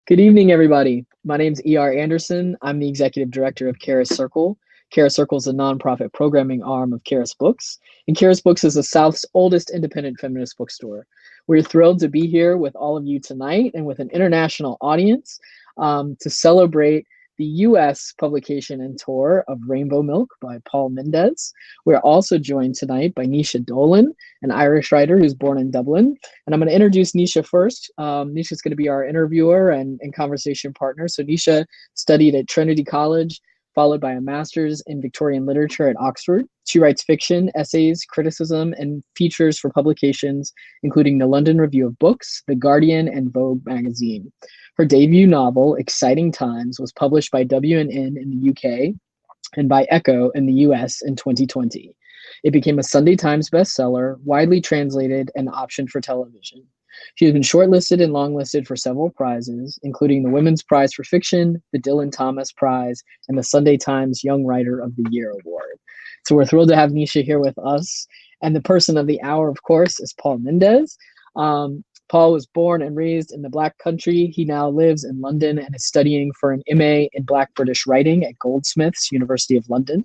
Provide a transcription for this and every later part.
Good evening, everybody. My name is E.R. Anderson. I'm the executive director of Charis Circle. Charis Circle is a nonprofit programming arm of Charis Books, and Charis Books is the South's oldest independent feminist bookstore. We're thrilled to be here with all of you tonight and with an international audience to celebrate the U.S. publication and tour of Rainbow Milk by Paul Mendez. We're also joined tonight by Naosie Dolan, an Irish writer who's born in Dublin. And I'm going to introduce Naosie first. Naosie's going to be our interviewer and conversation partner. So Naosie studied at Trinity College, followed by a master's in Victorian literature at Oxford. She writes fiction, essays, criticism, and features for publications, including the London Review of Books, The Guardian, and Vogue magazine. Her debut novel, Exciting Times, was published by W&N in the UK and by Echo in the US in 2020. It became a Sunday Times bestseller, widely translated, and optioned for television. She has been shortlisted and longlisted for several prizes, including the Women's Prize for Fiction, the Dylan Thomas Prize, and the Sunday Times Young Writer of the Year Award. So we're thrilled to have Naosie here with us. And the person of the hour, of course, is Paul Mendez. Paul was born and raised in the Black country. He now lives in London and is studying for an MA in Black British Writing at Goldsmiths, University of London.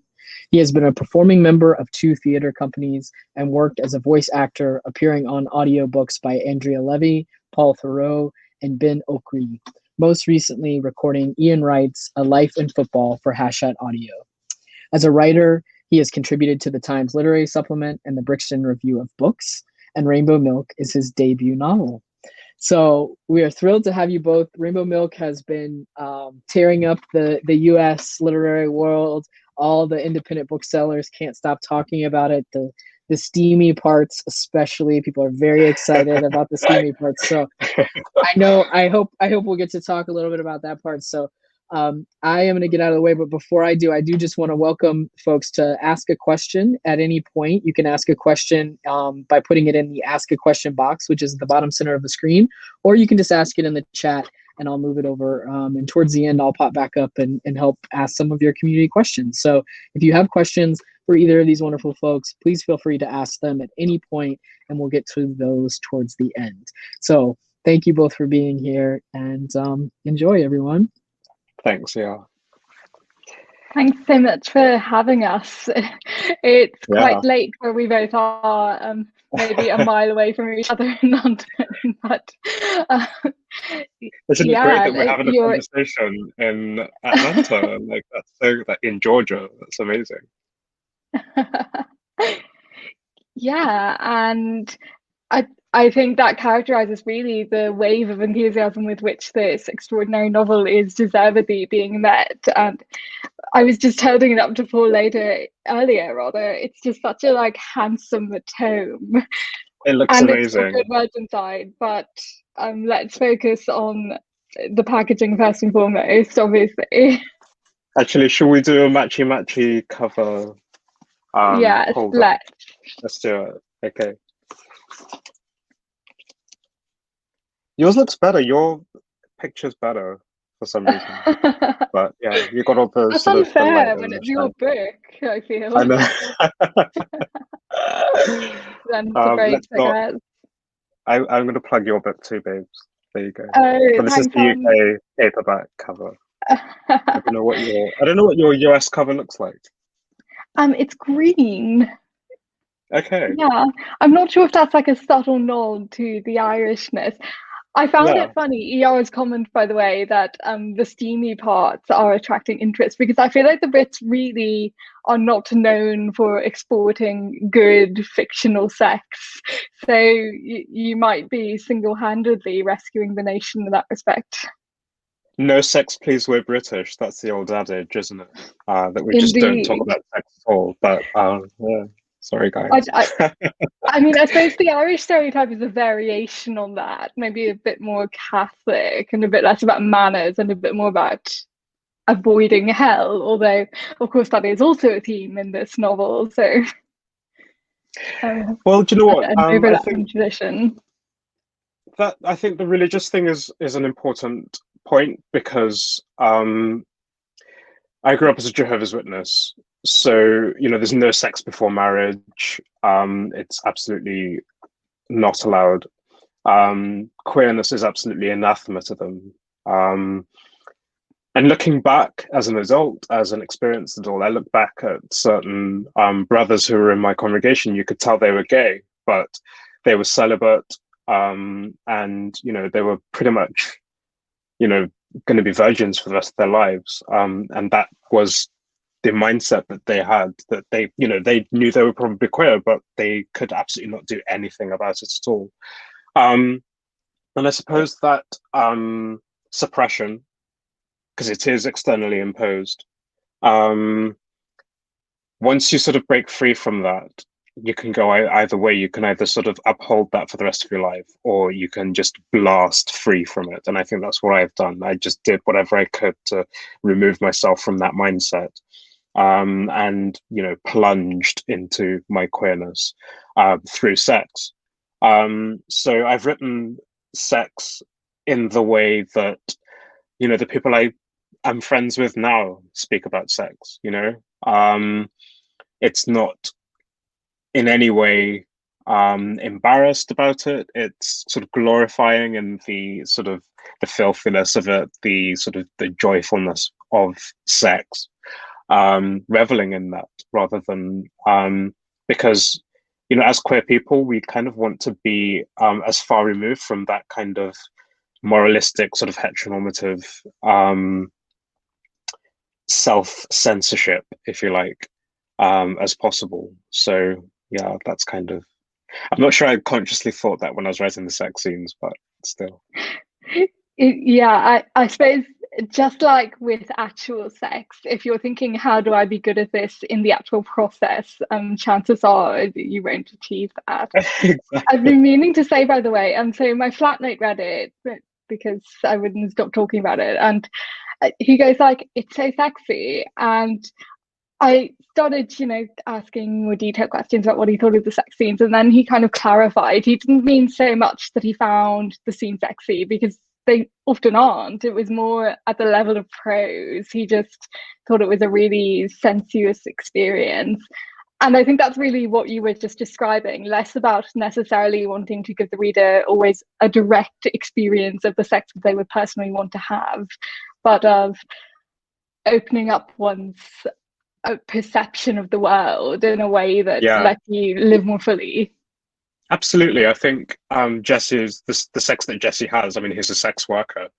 He has been a performing member of 2 theater companies and worked as a voice actor, appearing on audiobooks by Andrea Levy, Paul Theroux, and Ben Okri, most recently recording Ian Wright's A Life in Football for Hachette Audio. As a writer, he has contributed to the Times Literary Supplement and the Brixton Review of Books, and Rainbow Milk is his debut novel. So we are thrilled to have you both. Rainbow Milk has been tearing up the U.S. literary world. All the independent booksellers can't stop talking about it. The steamy parts, especially, people are very excited about the steamy parts. So I hope we'll get to talk a little bit about that part. So I am going to get out of the way, but before I do just want to welcome folks to ask a question at any point. You can ask a question by putting it in the Ask a Question box, which is at the bottom center of the screen, or you can just ask it in the chat and I'll move it over. And towards the end, I'll pop back up and help ask some of your community questions. So if you have questions for either of these wonderful folks, please feel free to ask them at any point, and we'll get to those towards the end. So thank you both for being here, and enjoy, everyone. Thanks, yeah. Thanks so much for having us. It's quite late where we both are, maybe a mile away from each other in London. But isn't it great that we're having a conversation in Atlanta, like that's so in Georgia? That's amazing. Yeah, and I think that characterizes really the wave of enthusiasm with which this extraordinary novel is deservedly being met. And I was just holding it up to Paul earlier. It's just such a handsome tome. It looks and amazing. It's got good words inside, but let's focus on the packaging first and foremost, obviously. Actually, should we do a matchy cover? Yes, let's do it. Okay. Yours looks better. Your picture's better for some reason. But yeah, you got all the. That's unfair when it's your book, I feel. I know. Then I'm going to plug your book too, babes. There you go. Oh, this is the UK paperback cover. I don't know what your US cover looks like. It's green. Okay. Yeah, I'm not sure if that's a subtle nod to the Irishness. I found it funny, ER's comment, by the way, that the steamy parts are attracting interest, because I feel like the Brits really are not known for exporting good fictional sex. So you might be single-handedly rescuing the nation in that respect. No sex, please, we're British. That's the old adage, isn't it? That we just don't talk about sex at all. But yeah. Sorry, guys. I mean, I suppose the Irish stereotype is a variation on that, maybe a bit more Catholic and a bit less about manners and a bit more about avoiding hell, although, of course, that is also a theme in this novel. So, well, do you know what? I think tradition. I think the religious thing is an important point, because I grew up as a Jehovah's Witness. So, there's no sex before marriage. It's absolutely not allowed. Queerness is absolutely anathema to them. And looking back as an adult, as an experienced adult, I look back at certain brothers who were in my congregation. You could tell they were gay, but they were celibate, and they were pretty much, going to be virgins for the rest of their lives. And that was the mindset that they had. That they knew they were probably queer, but they could absolutely not do anything about it at all. And I suppose that suppression, because it is externally imposed. Once you sort of break free from that, you can go either way. You can either sort of uphold that for the rest of your life, or you can just blast free from it. And I think that's what I've done. I just did whatever I could to remove myself from that mindset, and plunged into my queerness through sex. So I've written sex in the way that the people I'm friends with now speak about sex. It's not in any way embarrassed about it. It's sort of glorifying in the sort of the filthiness of it, the sort of the joyfulness of sex, reveling in that rather than because as queer people, we kind of want to be as far removed from that kind of moralistic sort of heteronormative self-censorship, if you like, as possible. So yeah, that's kind of, I'm not sure I consciously thought that when I was writing the sex scenes, but still. Yeah, I suppose just like with actual sex, if you're thinking, how do I be good at this in the actual process, chances are you won't achieve that. Exactly. I've been meaning to say, by the way, so my flatmate read it because I wouldn't stop talking about it, and he goes like, it's so sexy. And I started, asking more detailed questions about what he thought of the sex scenes. And then he kind of clarified. He didn't mean so much that he found the scene sexy, because they often aren't. It was more at the level of prose. He just thought it was a really sensuous experience. And I think that's really what you were just describing, less about necessarily wanting to give the reader always a direct experience of the sex that they would personally want to have, but of opening up one's perception of the world in a way that lets you live more fully. Absolutely. I think Jesse's the sex that Jesse has, I mean, he's a sex worker.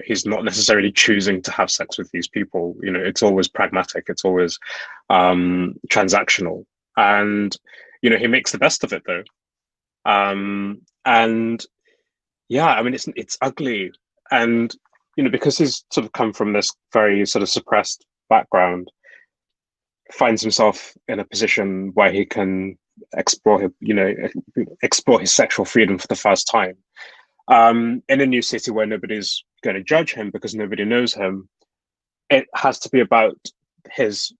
He's not necessarily choosing to have sex with these people. It's always pragmatic. It's always transactional. And, he makes the best of it, though. And yeah, I mean, it's ugly. And, because he's sort of come from this very sort of suppressed background, finds himself in a position where he can explore his sexual freedom for the first time. In a new city where nobody's going to judge him because nobody knows him, it has to be about his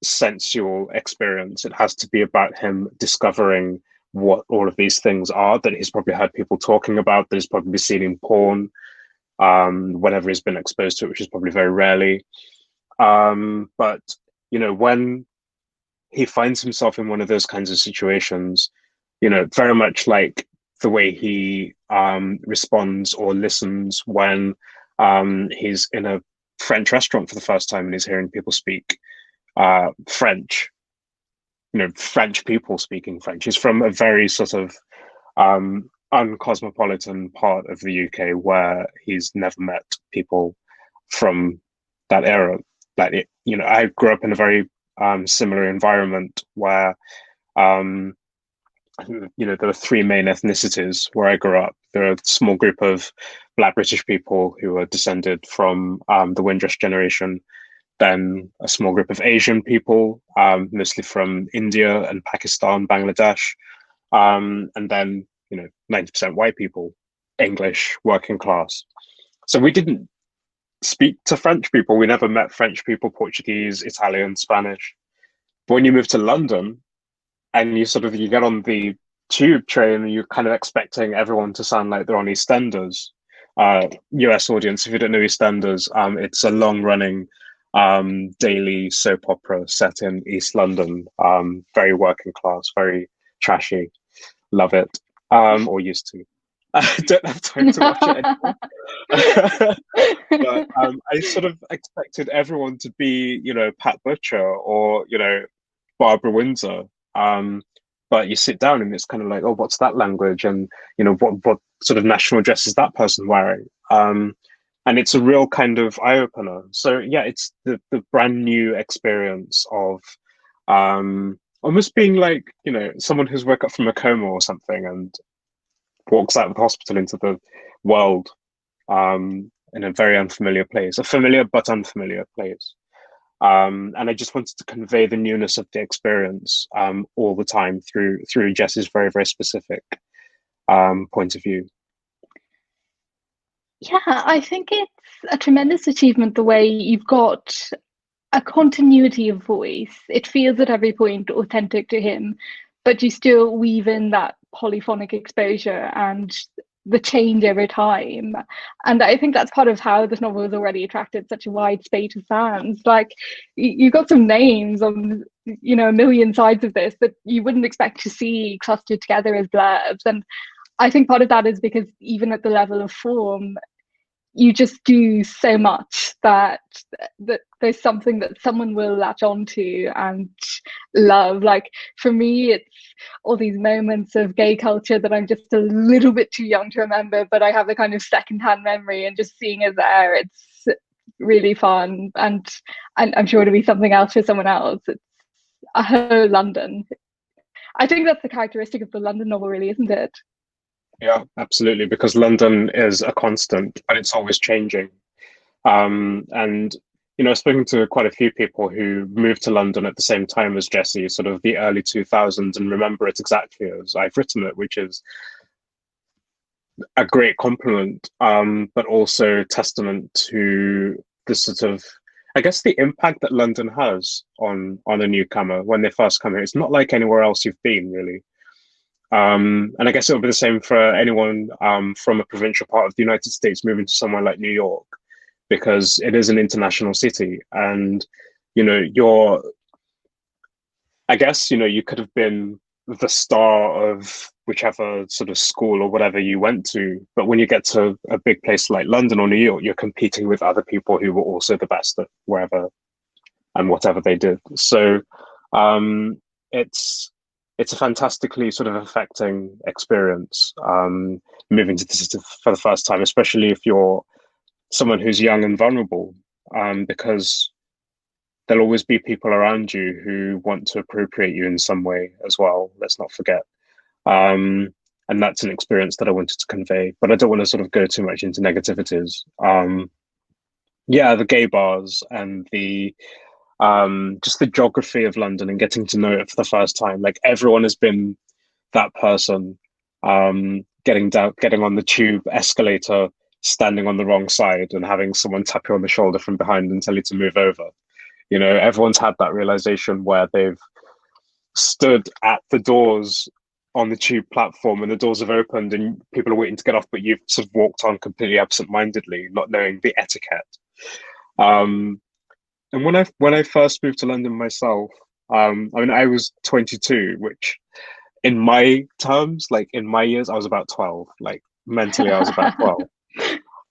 sensual experience. It has to be about him discovering what all of these things are that he's probably heard people talking about, that he's probably seen in porn, whenever he's been exposed to it, which is probably very rarely. But, when he finds himself in one of those kinds of situations, very much like the way he responds or listens when he's in a French restaurant for the first time and he's hearing people speak French, French people speaking French. He's from a very sort of uncosmopolitan part of the UK where he's never met people from that era. Like, I grew up in a very similar environment where there were three main ethnicities where I grew up. There are a small group of Black British people who are descended from the Windrush generation, then a small group of Asian people, mostly from India and Pakistan, Bangladesh, and then 90% white people, English, working class. So we didn't speak to French people. We never met French people, Portuguese, Italian, Spanish. But when you move to London and you get on the tube train and you're kind of expecting everyone to sound like they're on EastEnders. US audience, if you don't know EastEnders, it's a long-running daily soap opera set in East London, very working class, very trashy. Love it, or used to. I don't have time to watch it anymore. But I sort of expected everyone to be, Pat Butcher or, Barbara Windsor. But you sit down and it's kind of like, oh, what's that language? And, what sort of national dress is that person wearing? And it's a real kind of eye opener. So yeah, it's the brand new experience of almost being like, someone who's woke up from a coma or something and walks out of the hospital into the world in a very unfamiliar place, a familiar but unfamiliar place. And I just wanted to convey the newness of the experience all the time through Jess's very, very specific point of view. Yeah, I think it's a tremendous achievement the way you've got a continuity of voice. It feels at every point authentic to him, but you still weave in that polyphonic exposure and the change over time. And I think that's part of how this novel has already attracted such a wide spate of fans. Like, you've got some names on, a million sides of this that you wouldn't expect to see clustered together as blurbs. And I think part of that is because even at the level of form, you just do so much that there's something that someone will latch onto and love. Like, for me, it's all these moments of gay culture that I'm just a little bit too young to remember, but I have a kind of secondhand memory, and just seeing it there, it's really fun. And I'm sure it'll be something else for someone else. It's a whole London. I think that's the characteristic of the London novel, really, isn't it? Yeah, absolutely, because London is a constant, but it's always changing. And, I've spoken to quite a few people who moved to London at the same time as Jesse, sort of the early 2000s, and remember it exactly as I've written it, which is a great compliment, but also testament to the sort of, I guess, the impact that London has on a newcomer when they first come here. It's not like anywhere else you've been, really. And I guess it'll be the same for anyone from a provincial part of the United States moving to somewhere like New York, because it is an international city. And, I guess, you could have been the star of whichever sort of school or whatever you went to. But when you get to a big place like London or New York, you're competing with other people who were also the best at wherever and whatever they did. So it's a fantastically sort of affecting experience, moving to the city for the first time, especially if you're someone who's young and vulnerable, because there'll always be people around you who want to appropriate you in some way as well. Let's not forget. And that's an experience that I wanted to convey, but I don't want to sort of go too much into negativities. The gay bars and the just the geography of London and getting to know it for the first time. Like, everyone has been that person, getting on the tube escalator, standing on the wrong side and having someone tap you on the shoulder from behind and tell you to move over. Everyone's had that realization where they've stood at the doors on the tube platform and the doors have opened and people are waiting to get off, but you've sort of walked on completely absent-mindedly, not knowing the etiquette. And when I first moved to London myself, I was 22, which in my terms, like in my years, I was about 12. Like, mentally, I was about 12.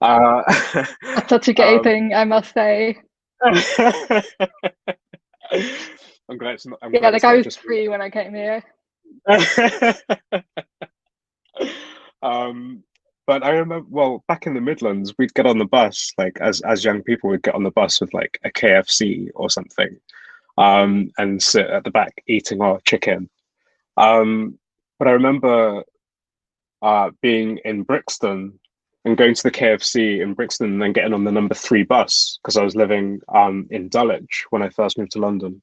That's such a gay thing, I must say. I'm glad it's not. I was 3 when I came here. But I remember, back in the Midlands, we'd get on the bus, like as young people, we'd get on the bus with like a KFC or something, and sit at the back eating our chicken. But I remember being in Brixton and going to the KFC in Brixton and then getting on the number 3 bus, because I was living in Dulwich when I first moved to London.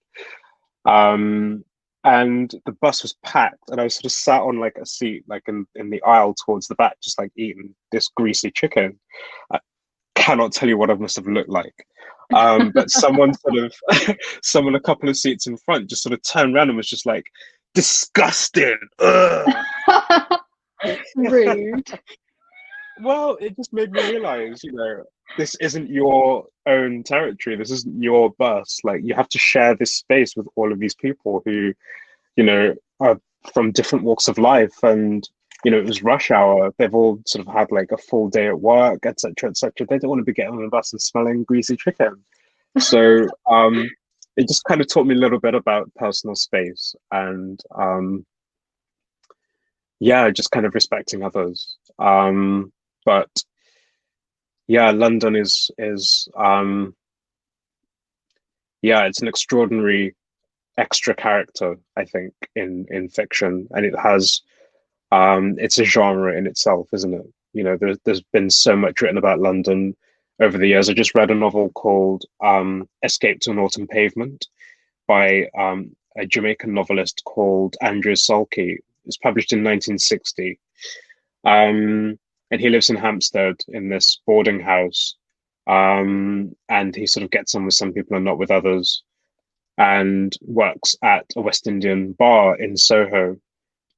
And the bus was packed, and I was sort of sat on like a seat, like in the aisle towards the back, just like eating this greasy chicken. I cannot tell you what I must have looked like. But someone a couple of seats in front just sort of turned around and was just like, disgusting. Rude. Well, it just made me realize, this isn't your own territory. This isn't your bus. Like, you have to share this space with all of these people who, are from different walks of life. And it was rush hour. They've all sort of had like a full day at work, etc., etc. They don't want to be getting on the bus and smelling greasy chicken. So it just kind of taught me a little bit about personal space and just kind of respecting others. But yeah, London is it's an extraordinary extra character, I think, in fiction, and it has it's a genre in itself, isn't it? There's been so much written about London over the years. I just read a novel called Escape to an Autumn Pavement by a Jamaican novelist called Andrew Sulky. It's published in 1960. And he lives in Hampstead in this boarding house. And he sort of gets on with some people and not with others, and works at a West Indian bar in Soho.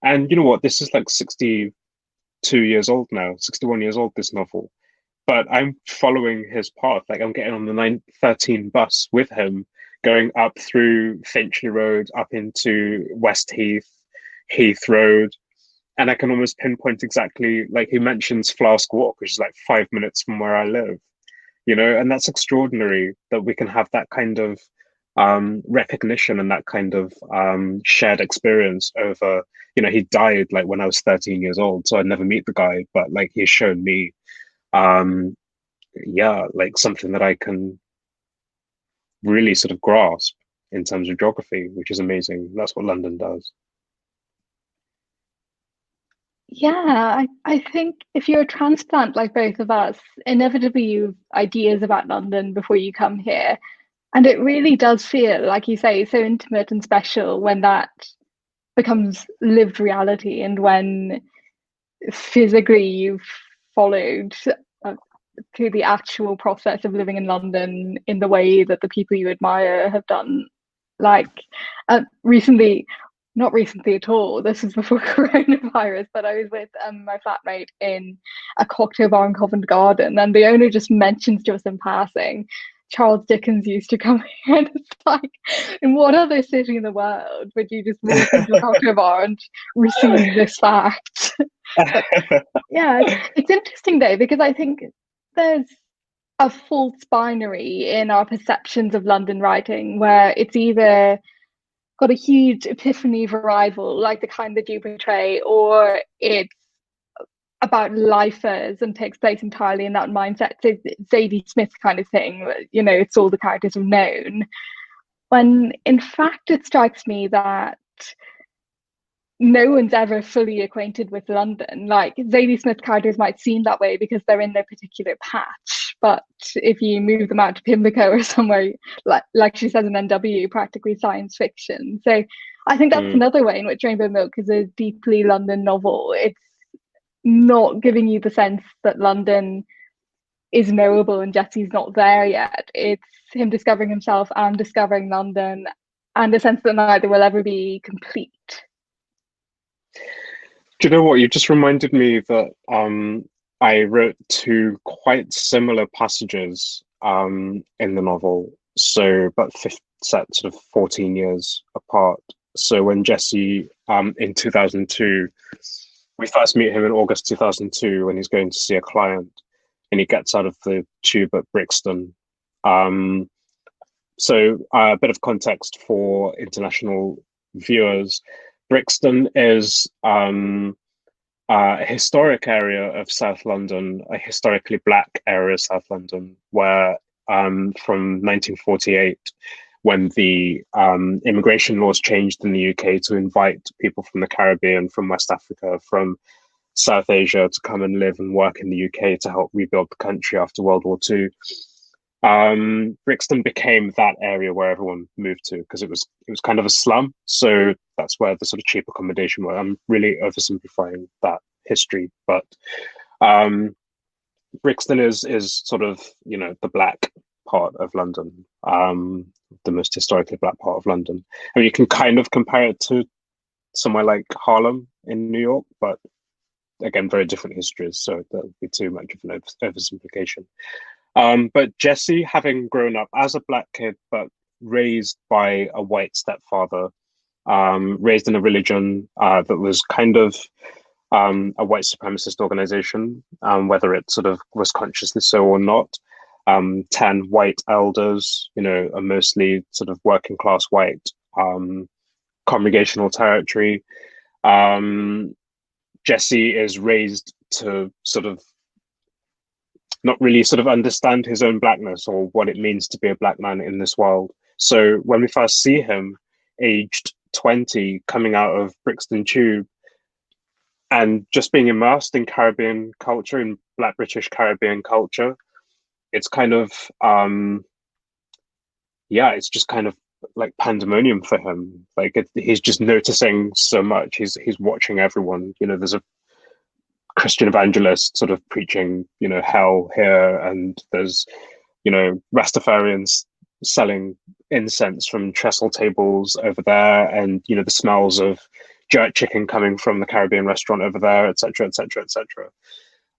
And you know what? This is like 62 years old now, 61 years old, this novel. But I'm following his path. Like, I'm getting on the 913 bus with him, going up through Finchley Road, up into West Heath Road. And I can almost pinpoint exactly, like he mentions Flask Walk, which is like 5 minutes from where I live, and that's extraordinary that we can have that kind of recognition and that kind of shared experience over, he died like when I was 13 years old, so I'd never meet the guy, but like he's shown me, like something that I can really sort of grasp in terms of geography, which is amazing. That's what London does. Yeah, I think if you're a transplant like both of us, inevitably you have ideas about London before you come here. And it really does feel, like you say, so intimate and special when that becomes lived reality, and when physically you've followed through the actual process of living in London in the way that the people you admire have done. Like recently, not recently at all, this was before coronavirus, but I was with my flatmate in a cocktail bar in Covent Garden, and the owner just mentions to us in passing, Charles Dickens used to come here, and it's like, in what other city in the world would you just walk into a cocktail bar and receive this fact? But, yeah, it's interesting though, because I think there's a false binary in our perceptions of London writing, where it's either got a huge epiphany of arrival, like the kind that you portray, or it's about lifers and takes place entirely in that mindset. So Zadie Smith kind of thing, it's all the characters we've known. When in fact it strikes me that no one's ever fully acquainted with London. Like, Zadie Smith characters might seem that way because they're in their particular patch, but if you move them out to Pimlico or somewhere, like she says in NW, practically science fiction. So I think that's another way in which Rainbow Milk is a deeply London novel. It's not giving you the sense that London is knowable and Jesse's not there yet. It's him discovering himself and discovering London, and a sense that neither will ever be complete. Do you know what? You just reminded me that I wrote two quite similar passages in the novel. So, but set sort of 14 years apart. So when Jesse, in 2002, we first meet him in August 2002 when he's going to see a client, and he gets out of the tube at Brixton. So a bit of context for international viewers. Brixton is a historic area of South London, a historically black area of South London, where from 1948, when the immigration laws changed in the UK to invite people from the Caribbean, from West Africa, from South Asia to come and live and work in the UK to help rebuild the country after World War II. Brixton became that area where everyone moved to because it was kind of a slum. So that's where the sort of cheap accommodation was. I'm really oversimplifying that history, but Brixton is sort of, the black part of London, the most historically black part of London. I mean, you can kind of compare it to somewhere like Harlem in New York, but again, very different histories. So that would be too much of an oversimplification. But Jesse, having grown up as a black kid, but raised by a white stepfather, raised in a religion that was kind of a white supremacist organization, whether it sort of was consciously so or not. 10 white elders, are mostly sort of working class white, congregational territory. Jesse is raised to sort of not really sort of understand his own blackness or what it means to be a black man in this world. So when we first see him, aged 20, coming out of Brixton Tube, and just being immersed in Caribbean culture, in Black British Caribbean culture, it's kind of, it's just kind of like pandemonium for him. Like he's just noticing so much. He's watching everyone. There's a Christian evangelist sort of preaching, hell here, and there's, Rastafarians selling incense from trestle tables over there, and the smells of jerk chicken coming from the Caribbean restaurant over there, etc., etc., etc.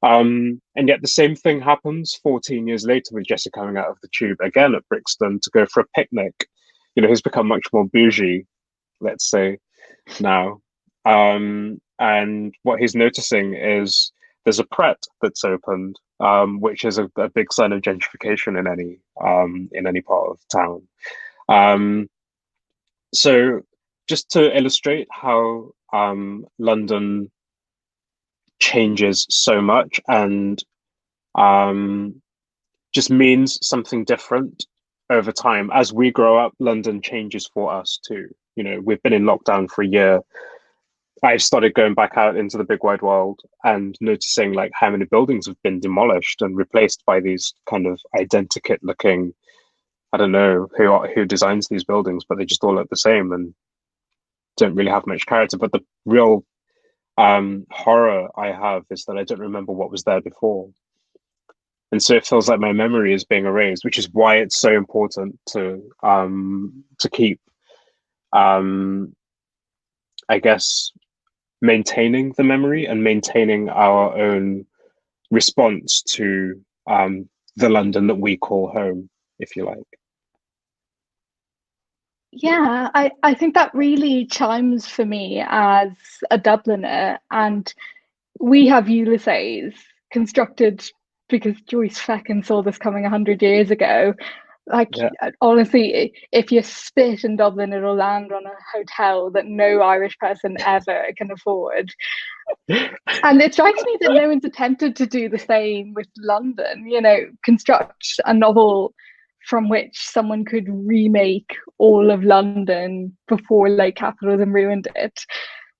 And yet the same thing happens 14 years later with Jesse coming out of the tube again at Brixton to go for a picnic. He's become much more bougie, let's say, now. And what he's noticing is there's a Pret that's opened, which is a big sign of gentrification in any part of town. So just to illustrate how London changes so much and just means something different over time. As we grow up, London changes for us too. We've been in lockdown for a year. I've started going back out into the big wide world and noticing like how many buildings have been demolished and replaced by these kind of identikit looking, I don't know who designs these buildings, but they just all look the same and don't really have much character. But the real horror I have is that I don't remember what was there before. And so it feels like my memory is being erased, which is why it's so important to keep, I guess, maintaining the memory and maintaining our own response to the London that we call home, if you like. Yeah, I think that really chimes for me as a Dubliner, and we have Ulysses constructed because Joyce Feckin saw this coming 100 years ago. Like, yeah. Honestly, if you spit in Dublin, it'll land on a hotel that no Irish person ever can afford. And it strikes me that no one's attempted to do the same with London, construct a novel from which someone could remake all of London before late capitalism ruined it.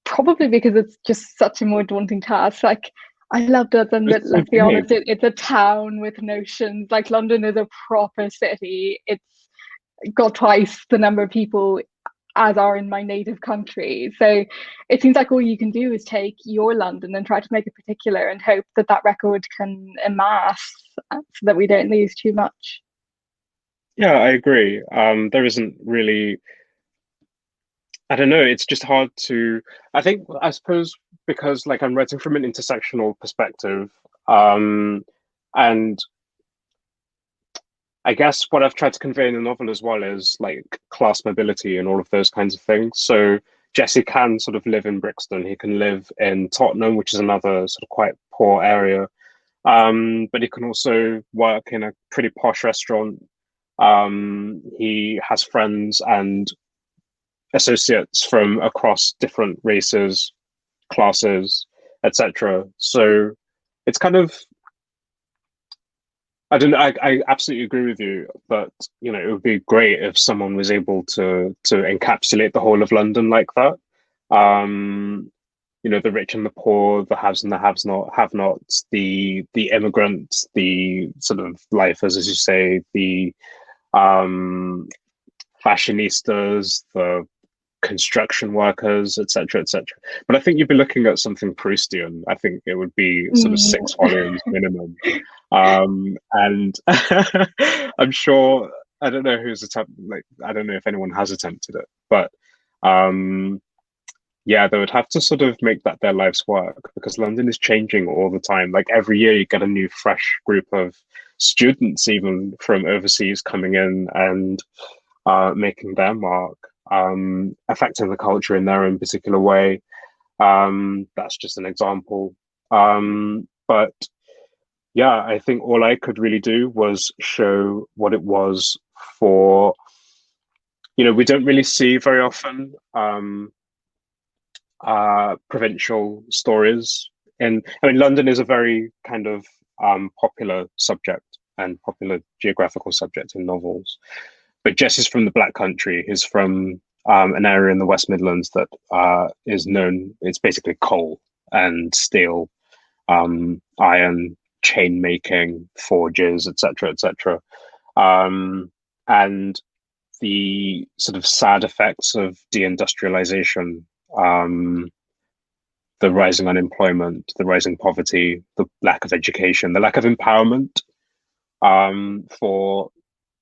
Probably because it's just such a more daunting task. Like, I love Dublin, but let's be honest, it's a town with notions. Like, London is a proper city. It's got twice the number of people as are in my native country. So it seems like all you can do is take your London and try to make it particular and hope that that record can amass so that we don't lose too much. Yeah, I agree. There isn't really, I don't know, it's just hard to, I suppose because like I'm writing from an intersectional perspective, and I guess what I've tried to convey in the novel as well is like class mobility and all of those kinds of things. So Jesse can sort of live in Brixton, he can live in Tottenham, which is another sort of quite poor area, but he can also work in a pretty posh restaurant. He has friends and associates from across different races, classes, etc. So it's kind of, I don't know, I absolutely agree with you, but it would be great if someone was able to encapsulate the whole of London like that. The rich and the poor, the haves and the have-nots, the immigrants, the sort of lifers, as you say, the fashionistas, the construction workers, etc., etc. But I think you'd be looking at something Proustian. I think it would be sort of 6 volumes minimum. And I'm sure, I don't know who's I don't know if anyone has attempted it, but yeah, they would have to sort of make that their life's work because London is changing all the time. Like every year you get a new fresh group of students, even from overseas, coming in and making their mark, affecting the culture in their own particular way. That's just an example. But yeah, I think all I could really do was show what it was for, we don't really see very often provincial stories. And I mean, London is a very kind of popular subject and popular geographical subject in novels. But Jesse's from the Black Country. He's from an area in the West Midlands that is known, it's basically coal and steel, iron, chain making, forges, etc., etc. And the sort of sad effects of deindustrialization, the rising unemployment, the rising poverty, the lack of education, the lack of empowerment for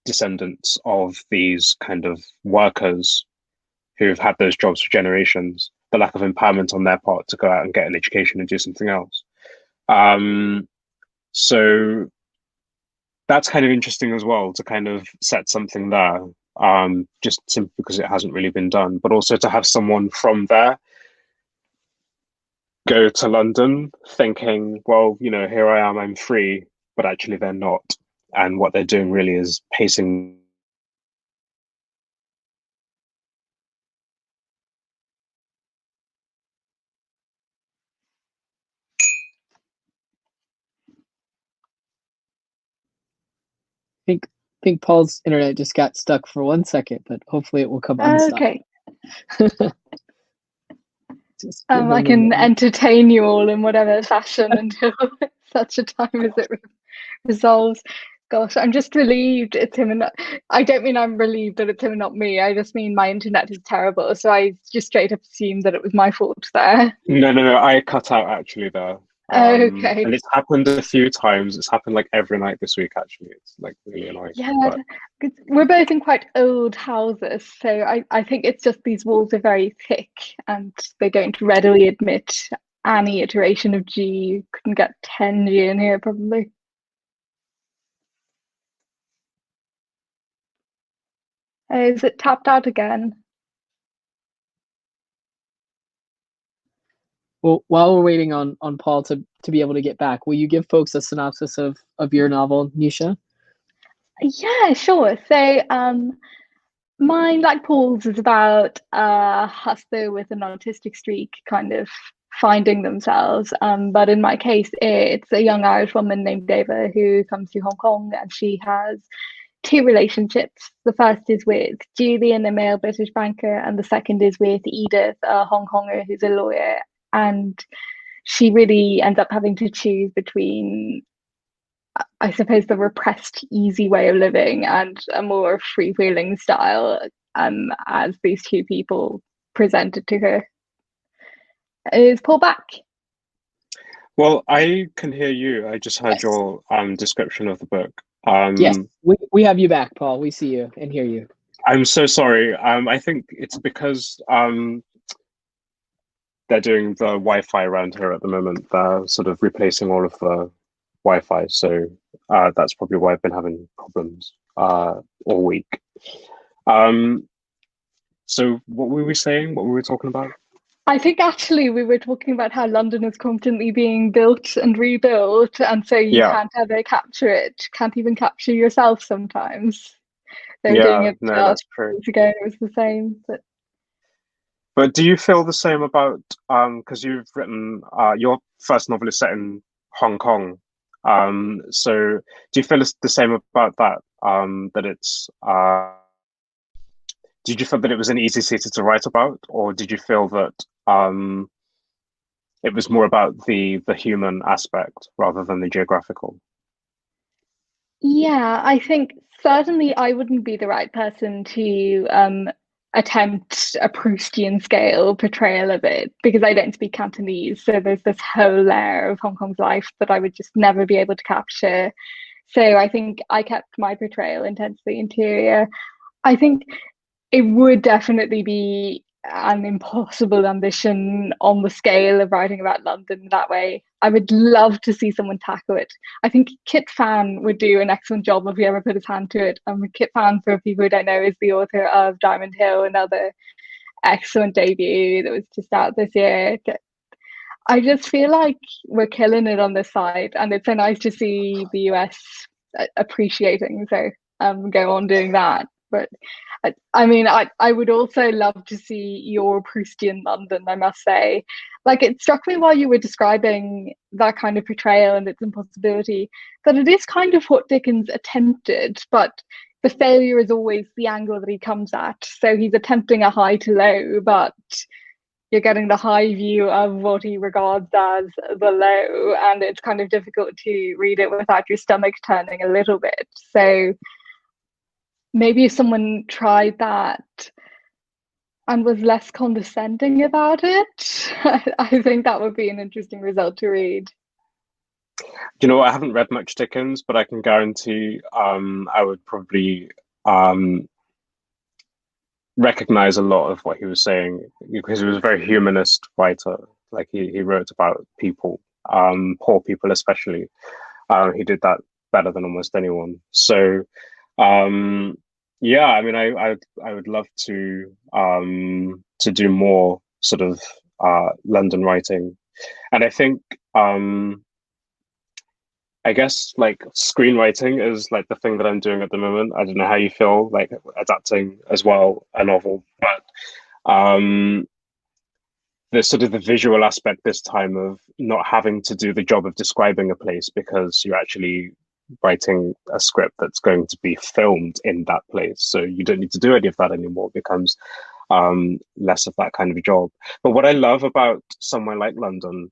descendants of these kind of workers who've had those jobs for generations, the lack of empowerment on their part to go out and get an education and do something else. So that's kind of interesting as well, to kind of set something there, just simply because it hasn't really been done, but also to have someone from there go to London thinking, well, here I am, I'm free, but actually they're not. And what they're doing really is pacing. I think Paul's internet just got stuck for 1 second, but hopefully it will come unstuck. Okay. I can entertain you all in whatever fashion until such a time as it resolves. Gosh, I'm just relieved it's him and not. I don't mean I'm relieved that it's him and not me. I just mean my internet is terrible, so I just straight up assumed that it was my fault there. No. I cut out actually there. Okay. And it's happened a few times. It's happened like every night this week, actually. It's like really annoying. Yeah, but we're both in quite old houses, so I think it's just these walls are very thick and they don't readily admit any iteration of G. You couldn't get 10G in here, probably. Is it tapped out again? Well, while we're waiting on Paul to be able to get back, will you give folks a synopsis of your novel, Nisha? Yeah, sure. So mine, like Paul's, is about a hustler with an autistic streak kind of finding themselves. But in my case, it's a young Irish woman named Ava who comes to Hong Kong, and she has two relationships. The first is with Julian, a male British banker, and the second is with Edith, a Hong Konger who's a lawyer. And she really ends up having to choose between, I suppose, the repressed, easy way of living and a more freewheeling style, as these two people presented to her. Is Paul back? Well, I can hear you. I just heard your description of the book. Yes, we have you back, Paul. We see you and hear you. I'm so sorry. I think it's because they're doing the Wi-Fi around here at the moment. They're sort of replacing all of the Wi-Fi, so that's probably why I've been having problems all week. So what were we saying? What were we talking about? I think actually we were talking about how London is constantly being built and rebuilt, and so you can't ever capture it. Can't even capture yourself sometimes. They were doing it that's true. Years ago. It was the same. But do you feel the same about, because you've written, your first novel is set in Hong Kong. So do you feel the same about that? That it's, did you feel that it was an easy city to write about, or did you feel that it was more about the human aspect rather than the geographical? Yeah, I think certainly I wouldn't be the right person to attempt a Proustian scale portrayal of it, because I don't speak Cantonese. So there's this whole layer of Hong Kong's life that I would just never be able to capture. So I think I kept my portrayal intensely interior. I think it would definitely be an impossible ambition on the scale of writing about London that way. I would love to see someone tackle it. I think Kit Fan would do an excellent job if he ever put his hand to it. Kit Fan, for people who don't know, is the author of Diamond Hill, another excellent debut that was just out this year. I just feel like we're killing it on this side, and it's so nice to see the US appreciating. So go on doing that. But I mean, I would also love to see your Proustian London, I must say. Like, it struck me while you were describing that kind of portrayal and its impossibility that it is kind of what Dickens attempted, but the failure is always the angle that he comes at. So he's attempting a high to low, but you're getting the high view of what he regards as the low, and it's kind of difficult to read it without your stomach turning a little bit. So maybe if someone tried that and was less condescending about it, I think that would be an interesting result to read. You know, I haven't read much Dickens, but I can guarantee I would probably recognize a lot of what he was saying, because he was a very humanist writer. Like, he wrote about people, poor people especially. He did that better than almost anyone. So yeah, I mean, I would love to do more sort of London writing. And I think I guess like screenwriting is like the thing that I'm doing at the moment. I don't know how you feel like adapting as well a novel, but there's sort of the visual aspect this time of not having to do the job of describing a place, because you're actually writing a script that's going to be filmed in that place. So you don't need to do any of that anymore. It becomes less of that kind of a job. But what I love about somewhere like London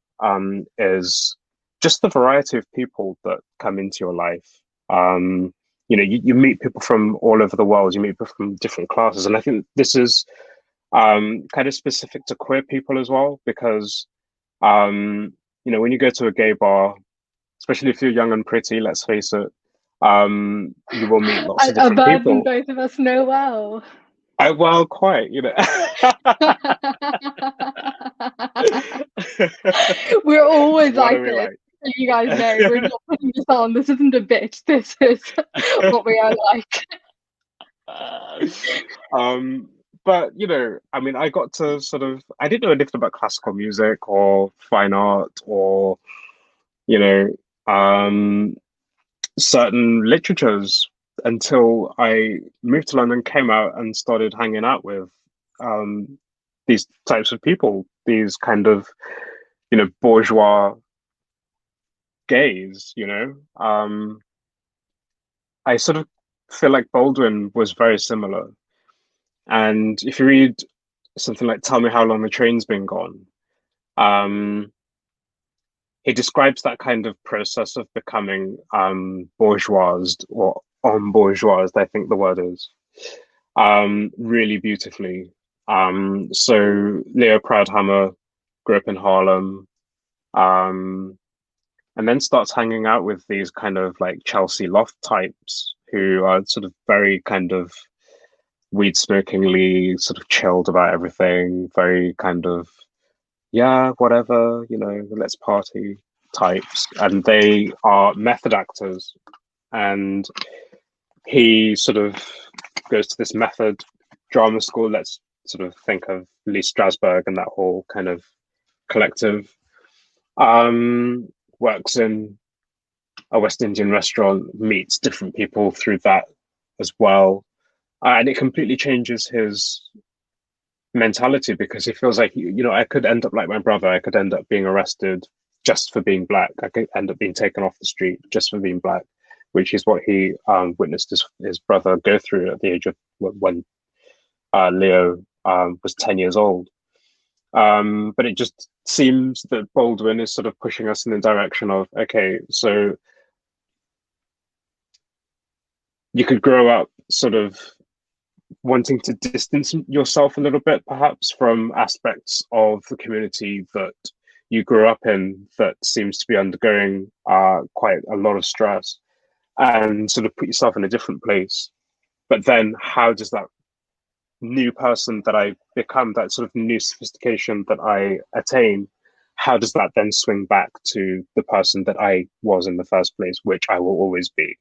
is just the variety of people that come into your life. You know, you meet people from all over the world, you meet people from different classes. And I think this is kind of specific to queer people as well, because, you know, when you go to a gay bar, especially if you're young and pretty, let's face it, you will meet lots of different a people. both of us know well. Well, quite, you know. We're always What like are we this. like? You guys know, we're not putting this on. This isn't a bit. This is what we are like. But you know, I mean, I got to sort of, I didn't know anything about classical music or fine art or, you know, certain literatures until I moved to London, came out and started hanging out with these types of people, these kind of, you know, bourgeois gays, you know. I sort of feel like Baldwin was very similar. And if you read something like Tell Me How Long the Train's Been Gone, he describes that kind of process of becoming bourgeoised or embourgeoised, I think the word is, really beautifully. So Leo Proudhammer grew up in Harlem, and then starts hanging out with these kind of like Chelsea loft types who are sort of very kind of weed smokingly sort of chilled about everything, very kind of, yeah, whatever, you know, let's party types. And they are method actors. And he sort of goes to this method drama school. Let's sort of think of Lee Strasberg and that whole kind of collective. Works in a West Indian restaurant, meets different people through that as well. And it completely changes his mentality, because he feels like, you know, I could end up like my brother. I could end up being arrested just for being black. I could end up being taken off the street just for being black, which is what he witnessed his brother go through at the age of when Leo was 10 years old. But it just seems that Baldwin is sort of pushing us in the direction of, okay, so you could grow up sort of wanting to distance yourself a little bit, perhaps, from aspects of the community that you grew up in that seems to be undergoing quite a lot of stress, and sort of put yourself in a different place. But then how does that new person that I become, that sort of new sophistication that I attain, how does that then swing back to the person that I was in the first place, which I will always be?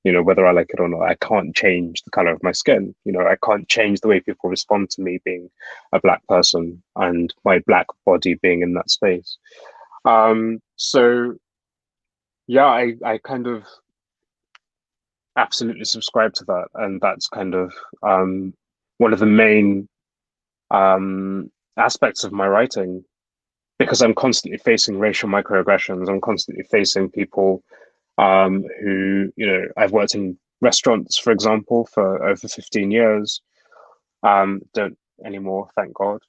you know, whether I like it or not. I can't change the color of my skin. You know, I can't change the way people respond to me being a Black person and my Black body being in that space. So yeah, I kind of absolutely subscribe to that, and that's kind of one of the main aspects of my writing, because I'm constantly facing racial microaggressions. I'm constantly facing people who, you know, I've worked in restaurants, for example, for over 15 years. Don't anymore, thank God.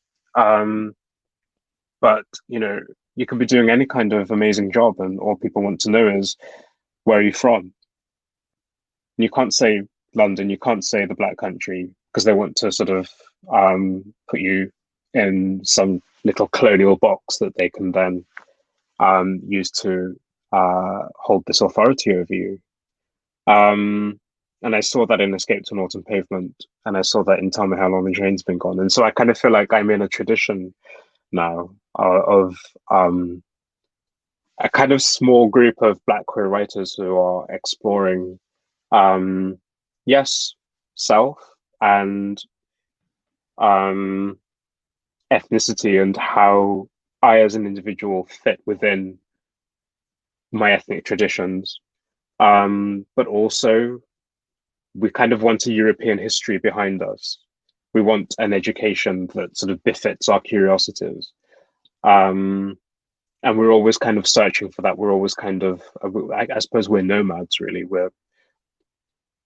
But, you know, you can be doing any kind of amazing job, and all people want to know is, where are you from? You can't say London, you can't say the Black country, because they want to sort of put you in some little colonial box that they can then use to hold this authority over you. And I saw that in Escape to an Autumn Pavement, and I saw that in Tell Me How Long the Train's Been Gone. And so I kind of feel like I'm in a tradition now of a kind of small group of Black queer writers who are exploring, yes, self and ethnicity, and how I as an individual fit within my ethnic traditions. But also, we kind of want a European history behind us. We want an education that sort of befits our curiosities. And we're always kind of searching for that. We're always kind of, I suppose we're nomads, really.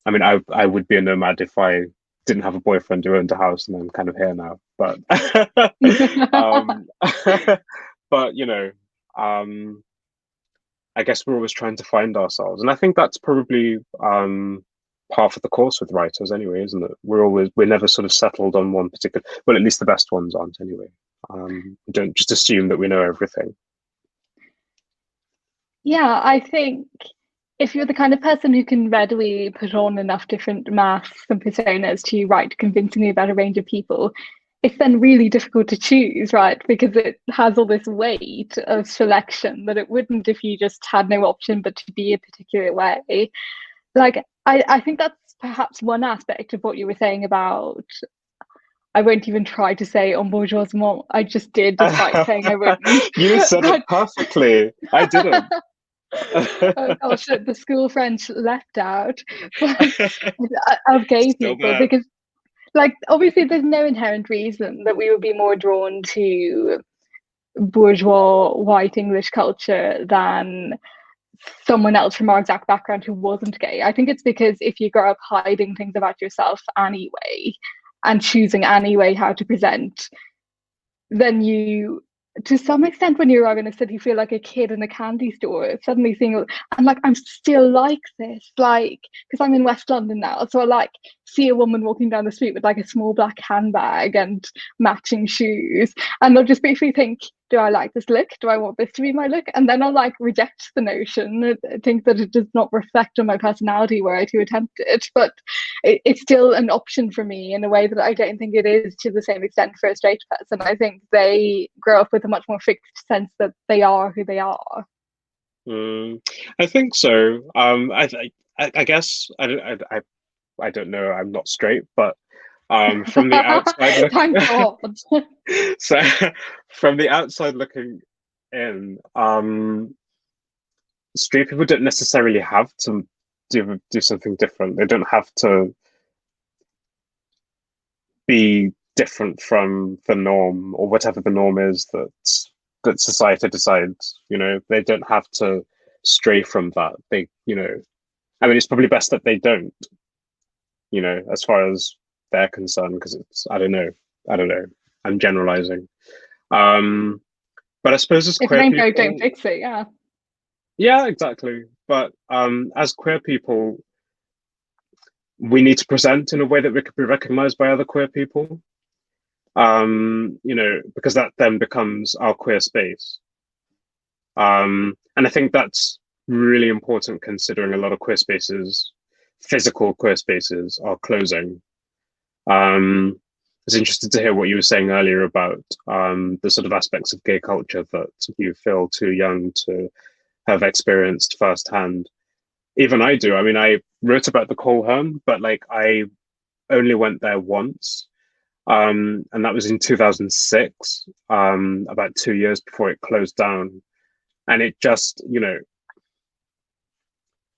I mean, I would be a nomad if I didn't have a boyfriend who owned a house, and I'm kind of here now. But, but you know, I guess we're always trying to find ourselves, and I think that's probably part of the course with writers, anyway, isn't it? We're never sort of settled on one particular. Well, at least the best ones aren't, anyway. We don't just assume that we know everything. Yeah, I think if you're the kind of person who can readily put on enough different masks and personas to write convincingly about a range of people, it's then really difficult to choose, right? Because it has all this weight of selection that it wouldn't if you just had no option but to be a particular way. Like, I think that's perhaps one aspect of what you were saying about, I won't even try to say en bourgeoisement. I just did, despite saying I wouldn't. You said it perfectly. I didn't. Oh gosh, the school French left out of gay Still people, there. because, like, obviously there's no inherent reason that we would be more drawn to bourgeois white English culture than someone else from our exact background who wasn't gay. I think it's because if you grow up hiding things about yourself anyway and choosing anyway how to present, then you, to some extent, when you arrive in a city, feel like a kid in a candy store, suddenly seeing, and like, I'm still like this, like, because I'm in West London now, so I like see a woman walking down the street with like a small black handbag and matching shoes, and they'll just basically think, do I like this look? Do I want this to be my look? And then I'll like reject the notion, think that it does not reflect on my personality were I to attempt it. But it's still an option for me in a way that I don't think it is to the same extent for a straight person. I think they grow up with a much more fixed sense that they are who they are. I think so. I guess I don't know. I'm not straight, but from the outside looking, Thank God. So from the outside looking in, straight people don't necessarily have to do something different. They don't have to be different from the norm, or whatever the norm is that society decides. You know, they don't have to stray from that. They, you know, I mean, it's probably best that they don't, you know, as far as they're concerned, because it's, I don't know, I'm generalizing. But I suppose as queer people, don't fix it. Yeah, exactly. But as queer people, we need to present in a way that we could be recognized by other queer people. You know, because that then becomes our queer space. And I think that's really important, considering a lot of queer spaces, physical queer spaces, are closing. I was interested to hear what you were saying earlier about the sort of aspects of gay culture that you feel too young to have experienced firsthand. even I do. I mean, I wrote about the Coleherne, but like I only went there once. And that was in 2006, about 2 years before it closed down. And it just,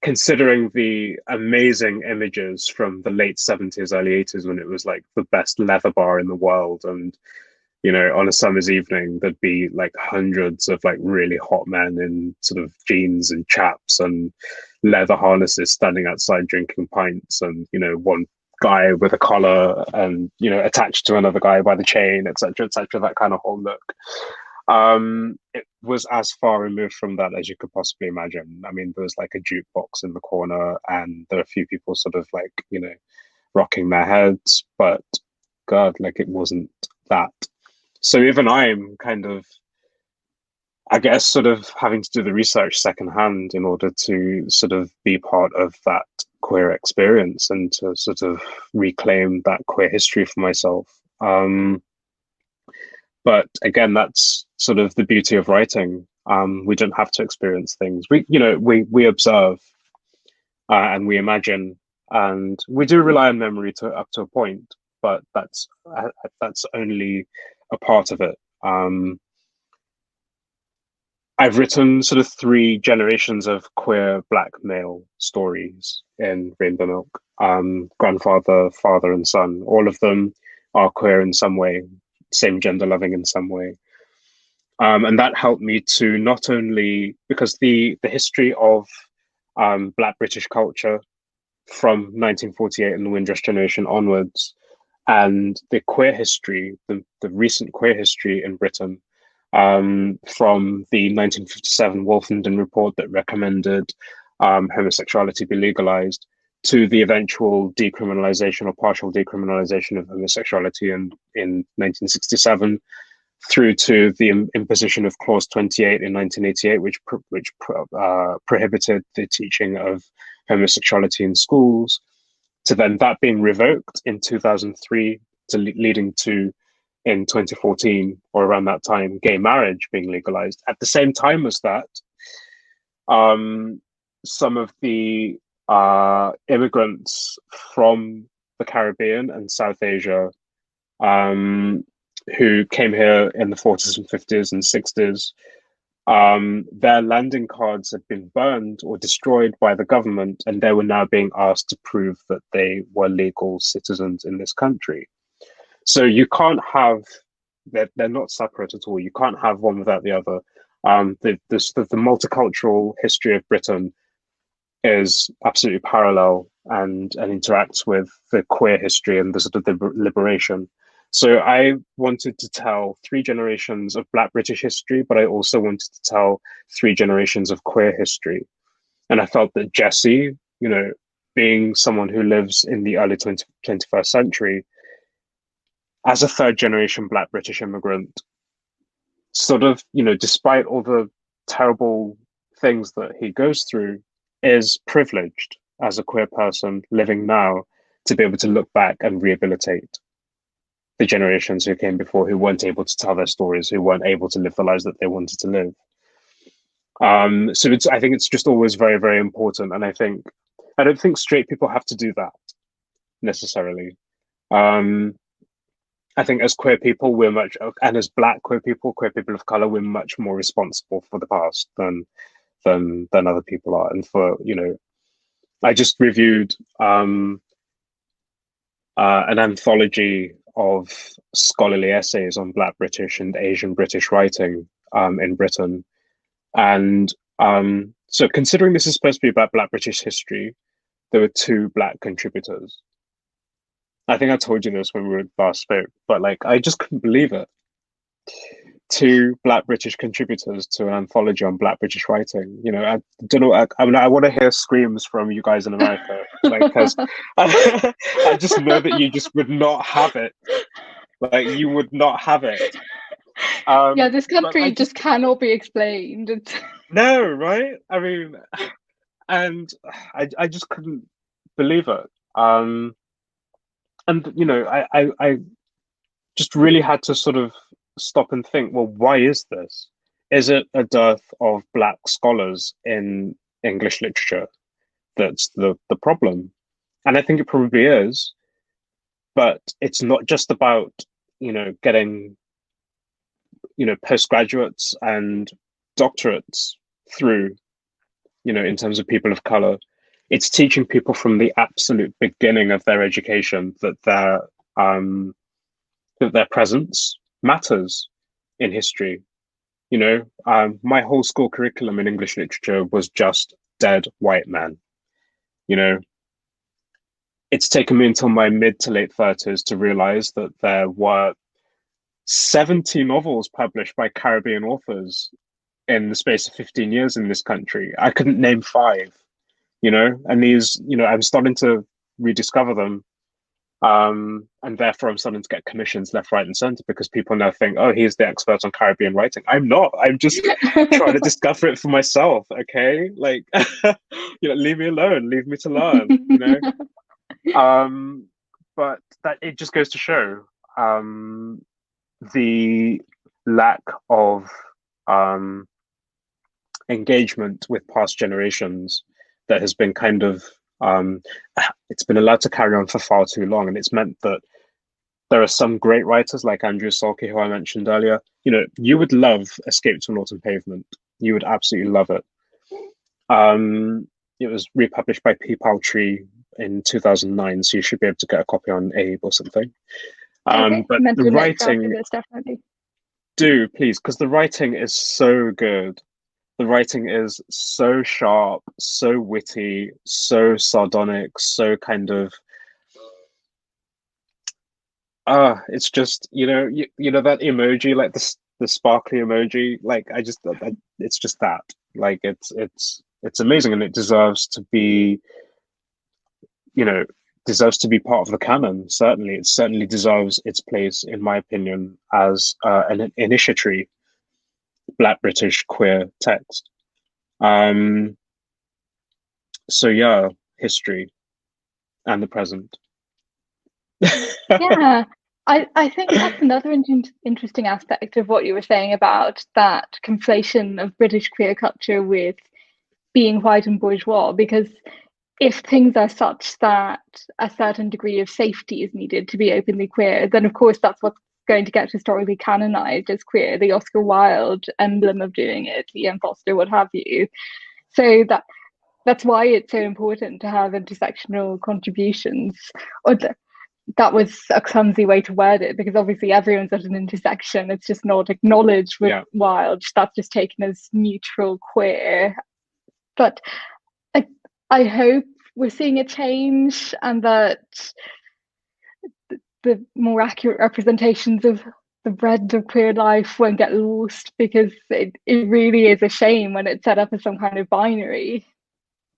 considering the amazing images from the late 70s, early 80s, when it was like the best leather bar in the world. And, on a summer's evening, there'd be like hundreds of like really hot men in sort of jeans and chaps and leather harnesses standing outside drinking pints. And, one guy with a collar and, attached to another guy by the chain, etc., etc., that kind of whole look. It was as far removed from that as you could possibly imagine. I mean, there was like a jukebox in the corner, and there are a few people sort of like, rocking their heads, but God, like it wasn't that. So even I'm kind of, I guess, sort of having to do the research secondhand in order to sort of be part of that queer experience and to sort of reclaim that queer history for myself. But again, that's sort of the beauty of writing. We don't have to experience things. We observe and we imagine, and we do rely on memory up to a point, but that's only a part of it. I've written sort of 3 generations of queer Black male stories in Rainbow Milk. Grandfather, father, and son. All of them are queer in some way, same gender loving in some way. And that helped me to not only, because the history of Black British culture from 1948 and the Windrush generation onwards, and the queer history, the recent queer history in Britain, from the 1957 Wolfenden report that recommended homosexuality be legalized, to the eventual decriminalization or partial decriminalization of homosexuality in 1967, through to the imposition of Clause 28 in 1988, which prohibited the teaching of homosexuality in schools, to then that being revoked in 2003, to leading to, in 2014 or around that time, gay marriage being legalized. At the same time as that, some of the immigrants from the Caribbean and South Asia who came here in the 40s and 50s and 60s, their landing cards had been burned or destroyed by the government, and they were now being asked to prove that they were legal citizens in this country. So you can't have, they're not separate at all. You can't have one without the other. The multicultural history of Britain is absolutely parallel and interacts with the queer history and the sort of the liberation. So I wanted to tell 3 generations of Black British history, but I also wanted to tell 3 generations of queer history. And I felt that Jesse, being someone who lives in the early 21st century, as a 3rd generation Black British immigrant, sort of, despite all the terrible things that he goes through, is privileged as a queer person living now to be able to look back and rehabilitate the generations who came before, who weren't able to tell their stories, who weren't able to live the lives that they wanted to live. So I think it's just always very, very important. And I don't think straight people have to do that necessarily. I think as queer people, and as Black queer people of color, we're much more responsible for the past than other people are. And for, I just reviewed an anthology of scholarly essays on Black British and Asian British writing in Britain. And so considering this is supposed to be about Black British history, there were 2 Black contributors. I think I told you this when we last spoke, but like I just couldn't believe it. 2 Black British contributors to an anthology on Black British writing. I don't know. I want to hear screams from you guys in America, because I just know that you just would not have it. Like you would not have it. Yeah, this country just cannot be explained. No, right? I mean, and I just couldn't believe it. And I just really had to sort of stop and think, well, why is this? Is it a dearth of Black scholars in English literature that's the problem. And I think it probably is, but it's not just about, getting, postgraduates and doctorates through, in terms of people of color. It's teaching people from the absolute beginning of their education that their presence matters in history. My whole school curriculum in English literature was just dead white men. It's taken me until my mid to late 30s to realize that there were 70 novels published by Caribbean authors in the space of 15 years in this country. I couldn't name 5, and these, I'm starting to rediscover them. And therefore I'm starting to get commissions left, right, and center because people now think, oh, he's the expert on Caribbean writing. I'm not. I'm just trying to discover it for myself. Okay, like, leave me alone. Leave me to learn. But that it just goes to show the lack of engagement with past generations that has been kind of it's been allowed to carry on for far too long, and it's meant that there are some great writers like Andrew Salkey, who I mentioned earlier. You would love Escape to an Autumn Pavement. You would absolutely love it. It was republished by P. Paltry in 2009, so you should be able to get a copy on Abe or something. Okay. But the writing, definitely do please, because the writing is so good. The writing is so sharp, so witty, so sardonic, so kind of it's just that emoji, like the sparkly emoji, like it's just that, like it's amazing, and it deserves to be part of the canon. Certainly, it certainly deserves its place, in my opinion, as an initiatory Black British queer text. So yeah, history and the present. Yeah, I think that's another interesting aspect of what you were saying about that conflation of British queer culture with being white and bourgeois, because if things are such that a certain degree of safety is needed to be openly queer, then of course that's what's going to get historically canonized as queer, the Oscar Wilde emblem of doing it, Ian Foster, what have you. So that's why it's so important to have intersectional contributions. Or that was a clumsy way to word it, because obviously everyone's at an intersection. It's just not acknowledged with Wilde. That's just taken as neutral queer. But I hope we're seeing a change, and that the more accurate representations of the breadth of queer life won't get lost, because it really is a shame when it's set up as some kind of binary.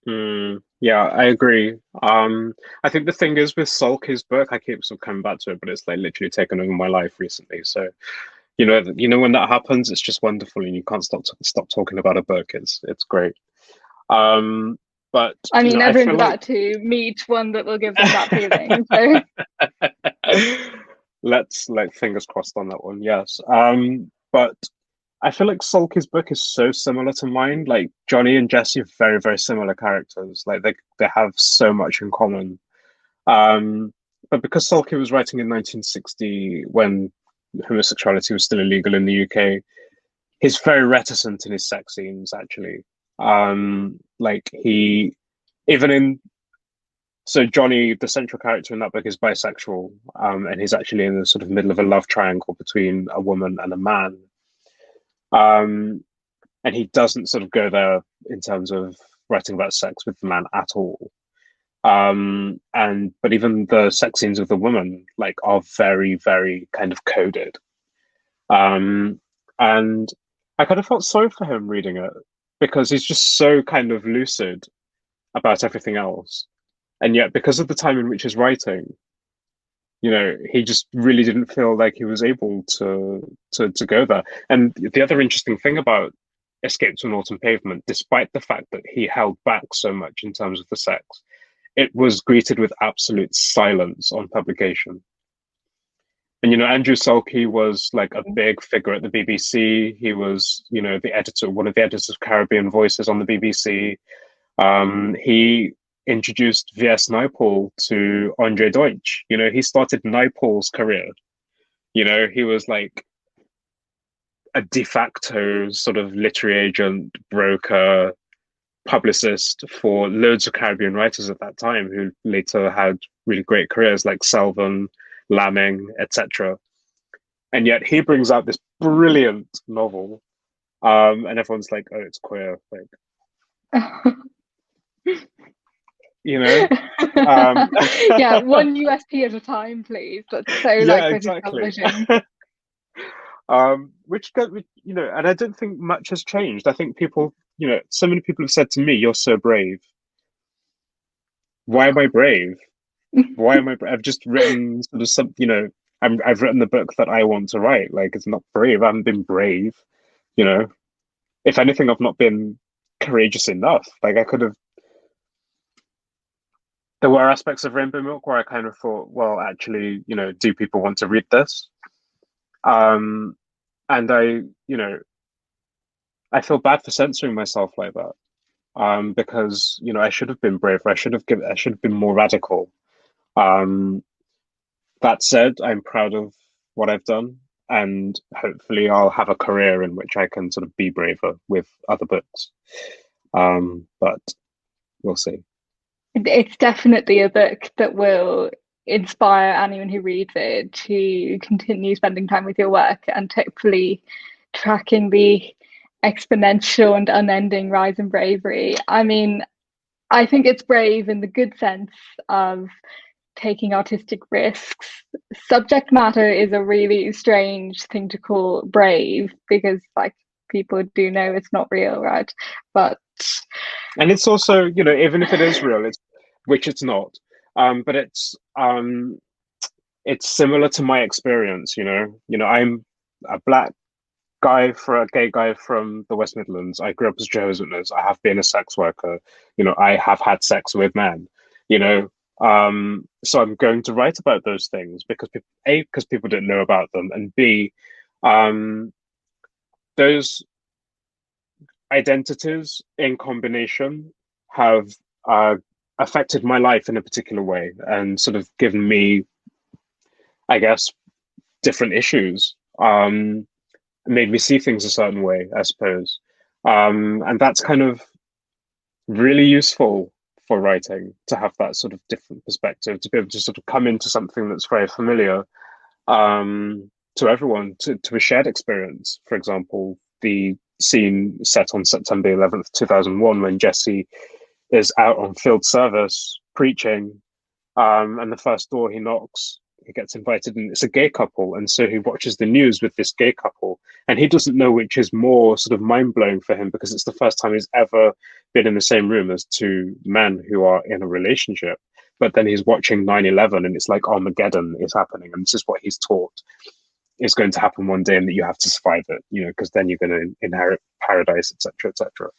Yeah, I agree. I think the thing is with Salkey's book, I keep sort of coming back to it, but it's like literally taken over my life recently. So, when that happens, it's just wonderful, and you can't stop talking about a book. It's great. But I mean, everyone's about to meet one that will give them that feeling. So let's fingers crossed on that one. Yes. But I feel like Salkey's book is so similar to mine. Like Johnny and Jesse are very, very similar characters. Like they have so much in common. But because Salkey was writing in 1960 when homosexuality was still illegal in the UK, he's very reticent in his sex scenes, actually. So Johnny, the central character in that book, is bisexual, and he's actually in the sort of middle of a love triangle between a woman and a man. And he doesn't sort of go there in terms of writing about sex with the man at all. But even the sex scenes of the woman are very, very kind of coded. And I kind of felt sorry for him reading it, because he's just so kind of lucid about everything else. And yet, because of the time in which he's writing, he just really didn't feel like he was able to go there. And the other interesting thing about Escape to an Autumn Pavement, despite the fact that he held back so much in terms of the sex, it was greeted with absolute silence on publication. And, Andrew Salkey was like a big figure at the BBC. He was, the editor, one of the editors of Caribbean Voices on the BBC. introduced V.S. Naipaul to Andre Deutsch. You know, he started Naipaul's career. You know, he was like a de facto sort of literary agent, broker, publicist for loads of Caribbean writers at that time who later had really great careers like Selvin, Lamming, etc. And yet he brings out this brilliant novel, and everyone's like, "Oh, it's queer." Like, you know, yeah, one USP at a time, please. That's so like British television. Which, you know, and I don't think much has changed. I think people, you know, so many people have said to me, "You're so brave." Why am I brave? Why am I brave? I've just written sort of some, you know, I've written the book that I want to write. Like, it's not brave. I haven't been brave, you know. If anything, I've not been courageous enough. Like, I could have. There were aspects of Rainbow Milk where I kind of thought, well, actually, you know, do people want to read this? And I, you know, I feel bad for censoring myself like that, because, you know, I should have been braver. I should have been more radical. That said, I'm proud of what I've done, and hopefully I'll have a career in which I can sort of be braver with other books. But we'll see. It's definitely a book that will inspire anyone who reads it to continue spending time with your work and hopefully tracking the exponential and unending rise in bravery. I mean, I think it's brave in the good sense of taking artistic risks. Subject matter is a really strange thing to call brave because, like, people do know it's not real, right? But and it's also, you know, even if it is real, which it's not, but it's similar to my experience. You know, I'm a black guy for a gay guy from the West Midlands. I grew up as Jehovah's Witness. I have been a sex worker. You know, I have had sex with men. You know, so I'm going to write about those things because because people didn't know about them, and B, those identities in combination have affected my life in a particular way and sort of given me, I guess, different issues. Made me see things a certain way, I suppose. And that's kind of really useful for writing, to have that sort of different perspective, to be able to sort of come into something that's very familiar to everyone, to a shared experience. For example, the scene set on September 11th, 2001, when Jesse is out on field service preaching, and the first door he knocks, he gets invited, and it's a gay couple. And so he watches the news with this gay couple, and he doesn't know which is more sort of mind-blowing for him, because it's the first time he's ever been in the same room as two men who are in a relationship. But then he's watching 9/11, and it's like Armageddon is happening, and this is what he's taught is going to happen one day, and that you have to survive it, you know, because then you're going to inherit paradise, etc., etc.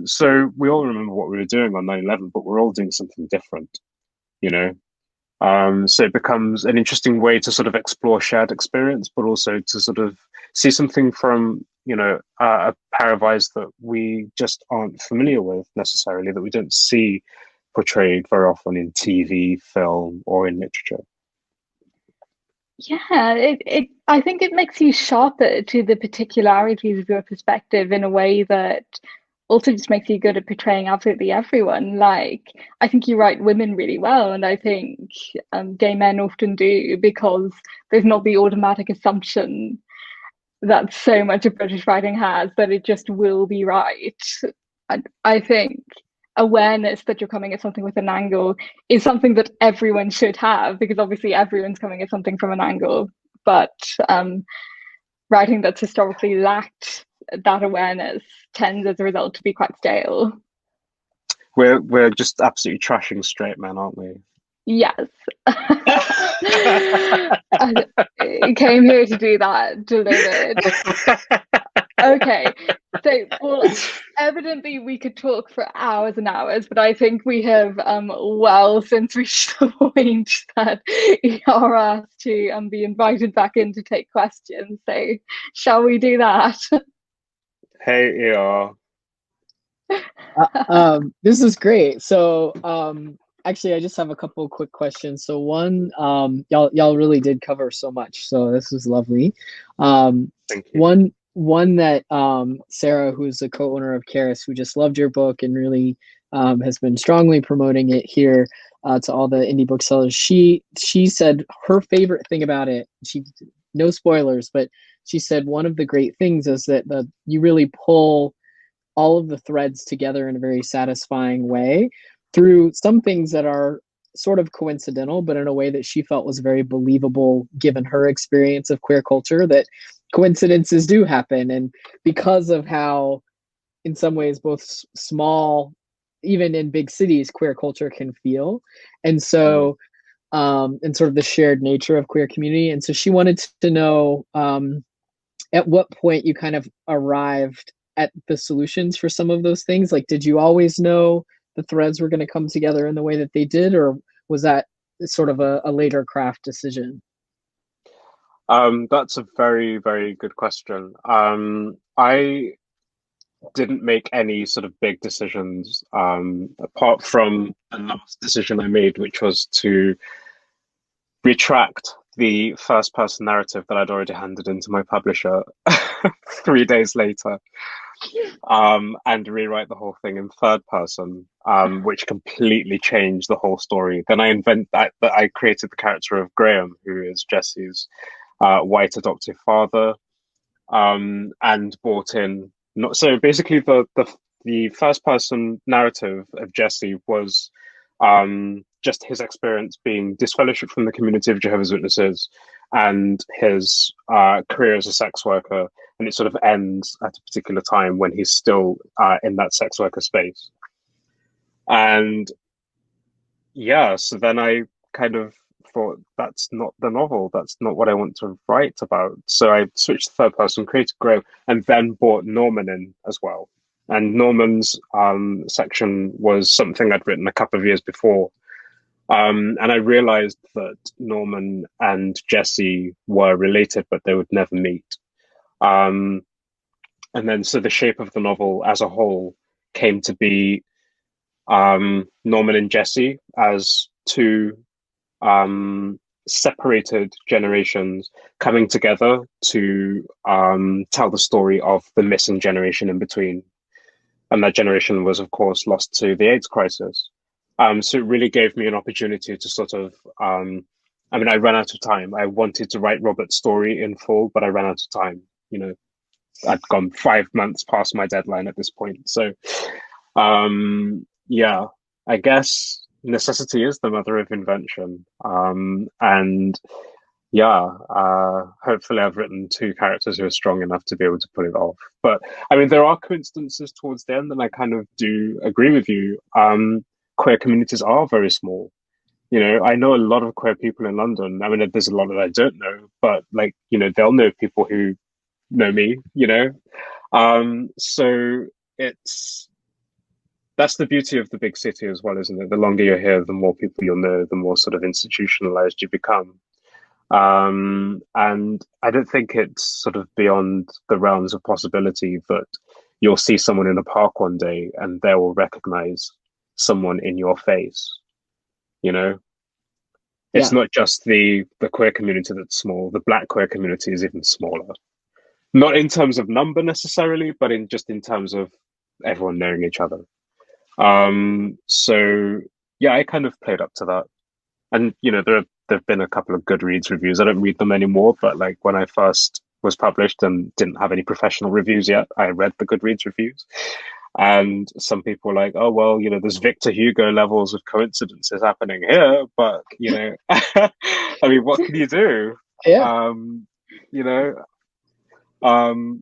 So we all remember what we were doing on 9/11, but we're all doing something different, you know. So it becomes an interesting way to sort of explore shared experience, but also to sort of see something from, you know, a pair of eyes that we just aren't familiar with necessarily, that we don't see portrayed very often in TV, film, or in literature. Yeah, I think it makes you sharper to the particularities of your perspective in a way that also just makes you good at portraying absolutely everyone. Like, I think you write women really well, and I think gay men often do, because there's not the automatic assumption that so much of British writing has that it just will be right. And I think awareness that you're coming at something with an angle is something that everyone should have, because obviously everyone's coming at something from an angle, but writing that's historically lacked that awareness tends as a result to be quite stale. We're just absolutely trashing straight men, aren't we? Yes. I came here to do that, delivered. Okay, so, well, evidently we could talk for hours and hours, but I think we have well since reached the point that ER asked to be invited back in to take questions. So shall we do that? Hey, ER. This is great. So, actually, I just have a couple of quick questions. So, one, y'all really did cover so much, so this is lovely. Thank you. One that Sarah, who's the co-owner of Charis, who just loved your book and really has been strongly promoting it here to all the indie booksellers. She said her favorite thing about it. No spoilers, but she said one of the great things is that you really pull all of the threads together in a very satisfying way through some things that are sort of coincidental, but in a way that she felt was very believable given her experience of queer culture, that coincidences do happen. And because of how, in some ways, both small, even in big cities, queer culture can feel. And so, and sort of the shared nature of queer community. And so she wanted to know at what point you kind of arrived at the solutions for some of those things. Like, did you always know the threads were going to come together in the way that they did, or was that sort of a later craft decision? That's a very, very good question. I didn't make any sort of big decisions apart from the last decision I made, which was to retract the first person narrative that I'd already handed into my publisher 3 days later, and rewrite the whole thing in third person, which completely changed the whole story. Then I created the character of Graham, who is Jesse's white adoptive father, and brought in so basically the first person narrative of Jesse was just his experience being disfellowshipped from the community of Jehovah's Witnesses and his career as a sex worker. And it sort of ends at a particular time when he's still in that sex worker space. And yeah, so then I kind of thought, that's not the novel. That's not what I want to write about. So I switched to third person, created Grow, and then brought Norman in as well. And Norman's section was something I'd written a couple of years before. And I realized that Norman and Jesse were related, but they would never meet. And then so the shape of the novel as a whole came to be Norman and Jesse as two separated generations coming together to tell the story of the missing generation in between. And that generation was, of course, lost to the AIDS crisis. So it really gave me an opportunity to sort of, I ran out of time. I wanted to write Robert's story in full, but I ran out of time. You know, I'd gone 5 months past my deadline at this point. So, yeah, I guess necessity is the mother of invention. And yeah, hopefully I've written two characters who are strong enough to be able to pull it off. But I mean, there are coincidences towards the end, and I kind of do agree with you. Queer communities are very small. You know, I know a lot of queer people in London. I mean, there's a lot that I don't know, but like, you know, they'll know people who know me, you know? So that's the beauty of the big city as well, isn't it? The longer you're here, the more people you'll know, the more sort of institutionalized you become. And I don't think it's sort of beyond the realms of possibility that you'll see someone in a park one day and they will recognize someone in your face. You know, it's not just the queer community that's small. The Black queer community is even smaller. Not in terms of number necessarily, but in terms of everyone knowing each other. So yeah, I kind of played up to that. And you know, there've been a couple of Goodreads reviews. I don't read them anymore, but like when I first was published and didn't have any professional reviews yet, I read the Goodreads reviews. And some people were like, oh, well, you know, there's Victor Hugo levels of coincidences happening here, but, you know, I mean, what can you do? Yeah. You know,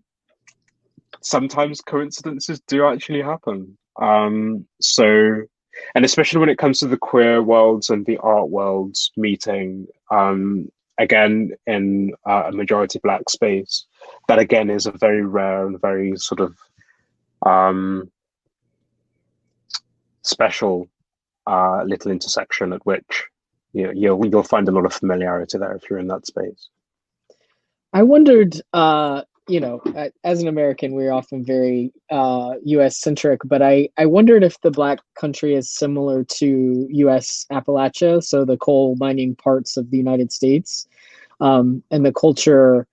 sometimes coincidences do actually happen. So, and especially when it comes to the queer worlds and the art worlds meeting, again, in a majority Black space, that again is a very rare and very sort of special little intersection at which you'll find a lot of familiarity there if you're in that space. I wondered you know, as an American, we're often very U.S. centric, but I wondered if the Black country is similar to U.S. Appalachia, so the coal mining parts of the United States, and the culture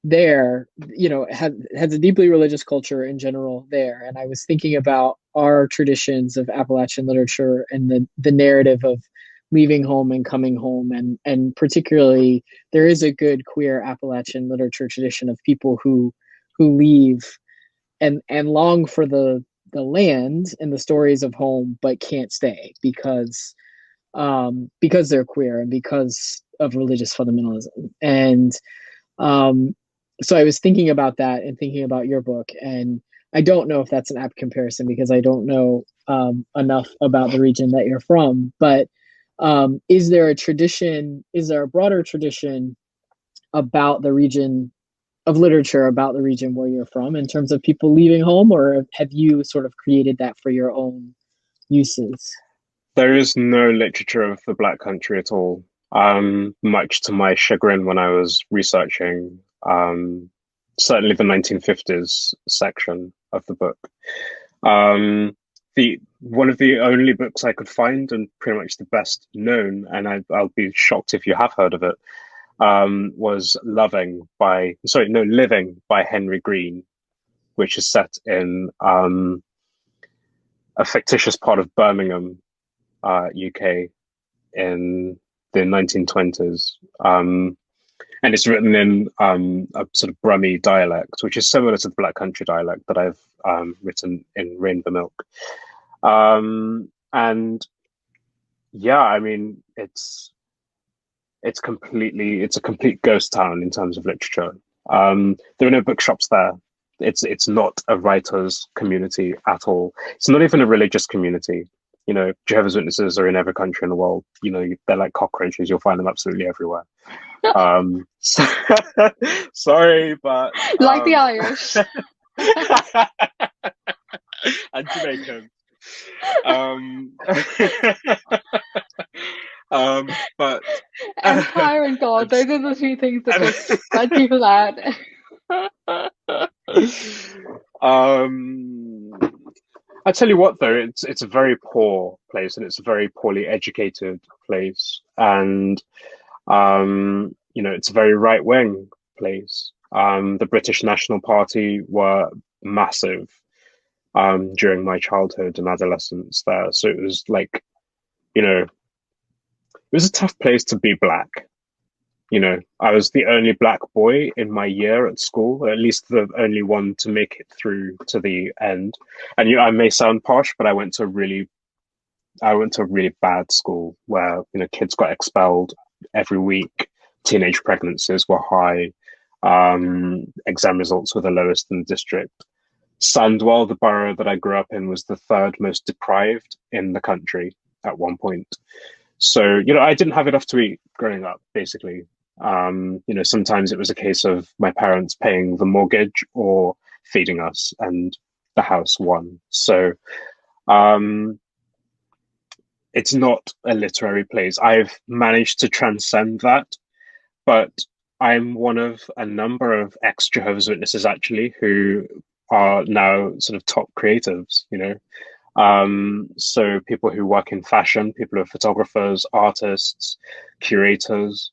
there, you know, has a deeply religious culture in general there. And I was thinking about our traditions of Appalachian literature and the narrative of leaving home and coming home, and particularly there is a good queer Appalachian literature tradition of people who leave and long for the land and the stories of home, but can't stay because they're queer and because of religious fundamentalism. And so I was thinking about that and thinking about your book, and I don't know if that's an apt comparison because I don't know enough about the region that you're from. But is there a tradition? Is there a broader tradition about the region of literature about the region where you're from in terms of people leaving home, or have you sort of created that for your own uses? There is no literature of the Black country at all. Much to my chagrin when I was researching, certainly the 1950s section of the book. The one of the only books I could find, and pretty much the best known, and I'll be shocked if you have heard of it, was Living by Henry Green, which is set in a fictitious part of Birmingham, UK, in the 1920s. And it's written in a sort of Brummie dialect, which is similar to the Black Country dialect that I've written in Rainbow Milk. And yeah, I mean, it's a complete ghost town in terms of literature. There are no bookshops there. It's not a writer's community at all. It's not even a religious community. You know, Jehovah's Witnesses are in every country in the world. You know, they're like cockroaches. You'll find them absolutely everywhere. Sorry, but like the Irish and Jamaican. But Empire and God, those are the two things that just spread people out. I tell you what, though, it's a very poor place, and it's a very poorly educated place, and you know, it's a very right wing place. The British National Party were massive during my childhood and adolescence there, so it was like, you know, it was a tough place to be Black. You know, I was the only Black boy in my year at school, or at least the only one to make it through to the end. And you know, I may sound posh, but I went to a really bad school where, you know, kids got expelled every week. Teenage pregnancies were high. Exam results were the lowest in the district. Sandwell, the borough that I grew up in, was the third most deprived in the country at one point. So, you know, I didn't have enough to eat growing up, basically. You know, sometimes it was a case of my parents paying the mortgage or feeding us, and the house won. So it's not a literary place. I've managed to transcend that, but I'm one of a number of ex-Jehovah's Witnesses, actually, who are now sort of top creatives, you know. So people who work in fashion, people who are photographers, artists, curators.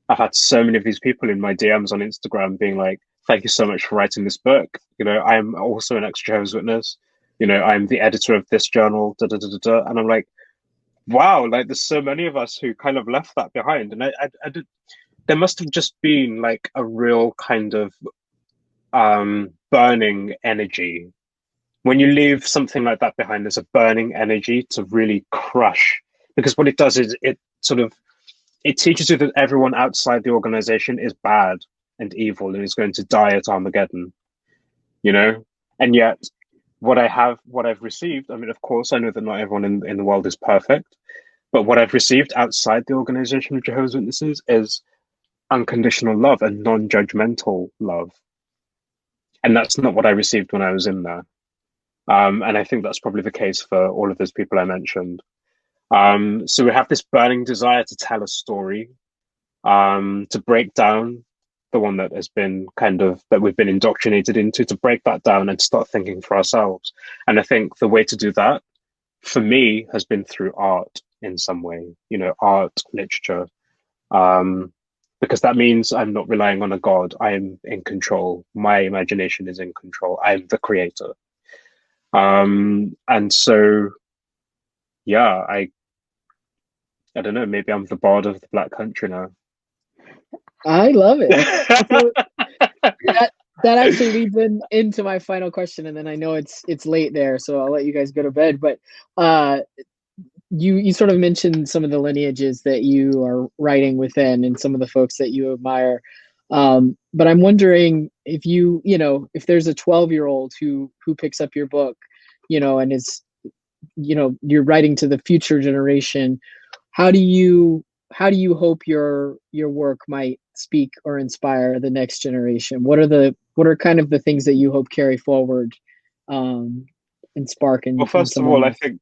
I've had so many of these people in my DMs on Instagram being like, thank you so much for writing this book. You know, I'm also an ex-Jehovah's Witness. You know, I'm the editor of this journal, da, da, da, da, da. And I'm like, wow, like there's so many of us who kind of left that behind. And I did, there must have just been like a real kind of burning energy. When you leave something like that behind, there's a burning energy to really crush, because what it does is it teaches you that everyone outside the organization is bad and evil and is going to die at Armageddon, you know? And yet what I've received, I mean, of course, I know that not everyone in the world is perfect, but what I've received outside the organization of Jehovah's Witnesses is unconditional love and non-judgmental love. And that's not what I received when I was in there. And I think that's probably the case for all of those people I mentioned. So we have this burning desire to tell a story, to break down the one that has been that we've been indoctrinated into, to break that down and start thinking for ourselves. And I think the way to do that, for me, has been through art in some way, art, literature, because that means I'm not relying on a god. I am in control. My imagination is in control. I'm the creator. And so, yeah, I don't know, maybe I'm the bard of the Black country now. I love it. So that actually leads into my final question, and then I know it's late there, so I'll let you guys go to bed. But you sort of mentioned some of the lineages that you are writing within and some of the folks that you admire. But I'm wondering if if there's a 12-year-old who picks up your book, and is, you're writing to the future generation, how do you hope your work might speak or inspire the next generation? What are kind of the things that you hope carry forward, and spark? Well, first of all, I think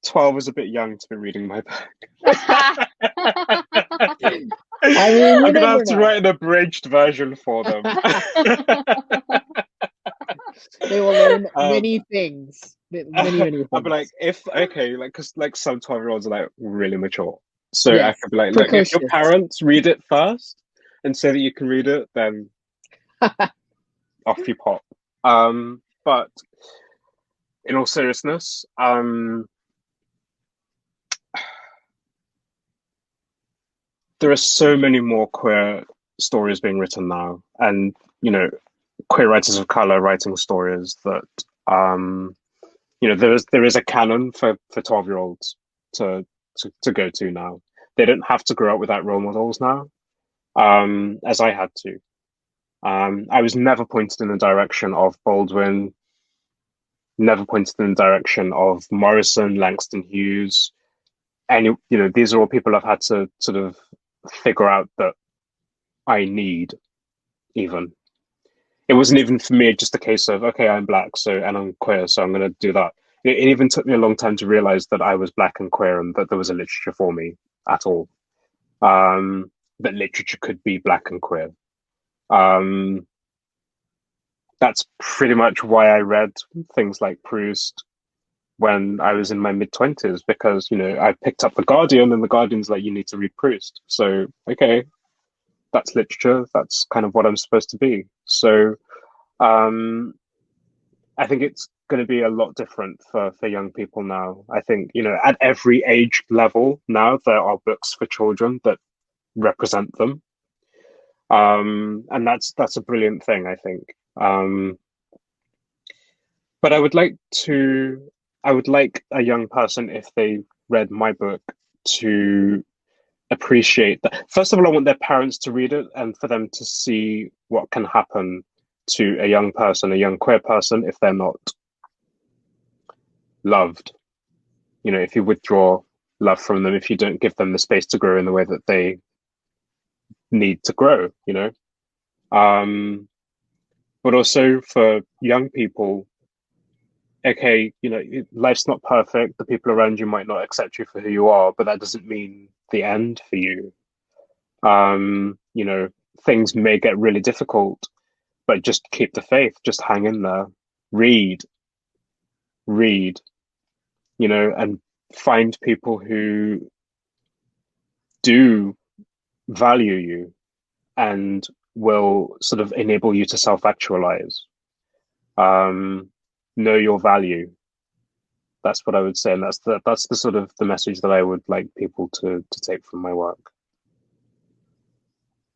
12 is a bit young to be reading my book. I mean, I'm gonna have to write an abridged version for them. They will learn many things. Many things. I'll be like, because some 12-year-olds are like really mature. So yes, I could be like, look, if your parents read it first and say that you can read it, then off you pop. But in all seriousness, there are so many more queer stories being written now, and queer writers of color writing stories that there is a canon for 12-year-olds to go to now. They don't have to grow up without role models now, as I had to. I was never pointed in the direction of Baldwin, never pointed in the direction of Morrison, Langston Hughes. And these are all people I've had to sort of figure out that I need. Even it wasn't even for me just a case of, okay, I'm Black, and I'm queer, so I'm going to do that. It even took me a long time to realize that I was Black and queer, and that there was a literature for me at all. That literature could be Black and queer. That's pretty much why I read things like Proust when I was in my mid-20s, because I picked up The Guardian, and The Guardian's like, you need to read Proust. So okay, that's literature. That's kind of what I'm supposed to be. So I think it's going to be a lot different for young people now. I think at every age level now there are books for children that represent them, and that's a brilliant thing, I think. But I would like a young person, if they read my book, to appreciate that. First of all, I want their parents to read it and for them to see what can happen to a young person, a young queer person, if they're not loved. If you withdraw love from them, if you don't give them the space to grow in the way that they need to grow, but also for young people, okay, life's not perfect. The people around you might not accept you for who you are, but that doesn't mean the end for you. Things may get really difficult, but just keep the faith, just hang in there, read, and find people who do value you and will sort of enable you to self-actualize. Know your value. That's what I would say, and that's the sort of the message that I would like people to take from my work.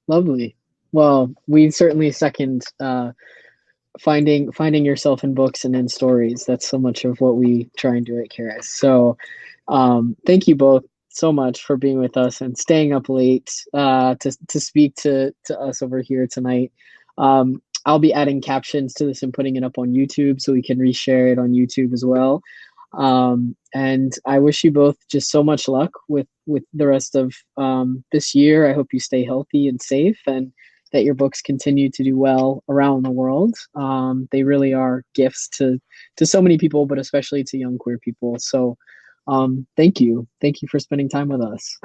Lovely. Well, we certainly second finding yourself in books and in stories. That's so much of what we try and do at Charis. So thank you both so much for being with us and staying up late to speak to us over here tonight. I'll be adding captions to this and putting it up on YouTube so we can reshare it on YouTube as well. And I wish you both just so much luck with the rest of this year. I hope you stay healthy and safe, and that your books continue to do well around the world. They really are gifts to so many people, but especially to young queer people. So thank you for spending time with us.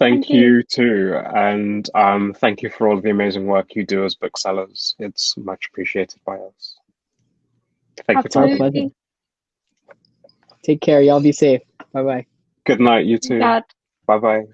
Thank you too, and thank you for all the amazing work you do as booksellers. It's much appreciated by us. Thank It's our you. pleasure. Take care. Y'all be safe. Bye-bye. Good night, you too. Bye-bye.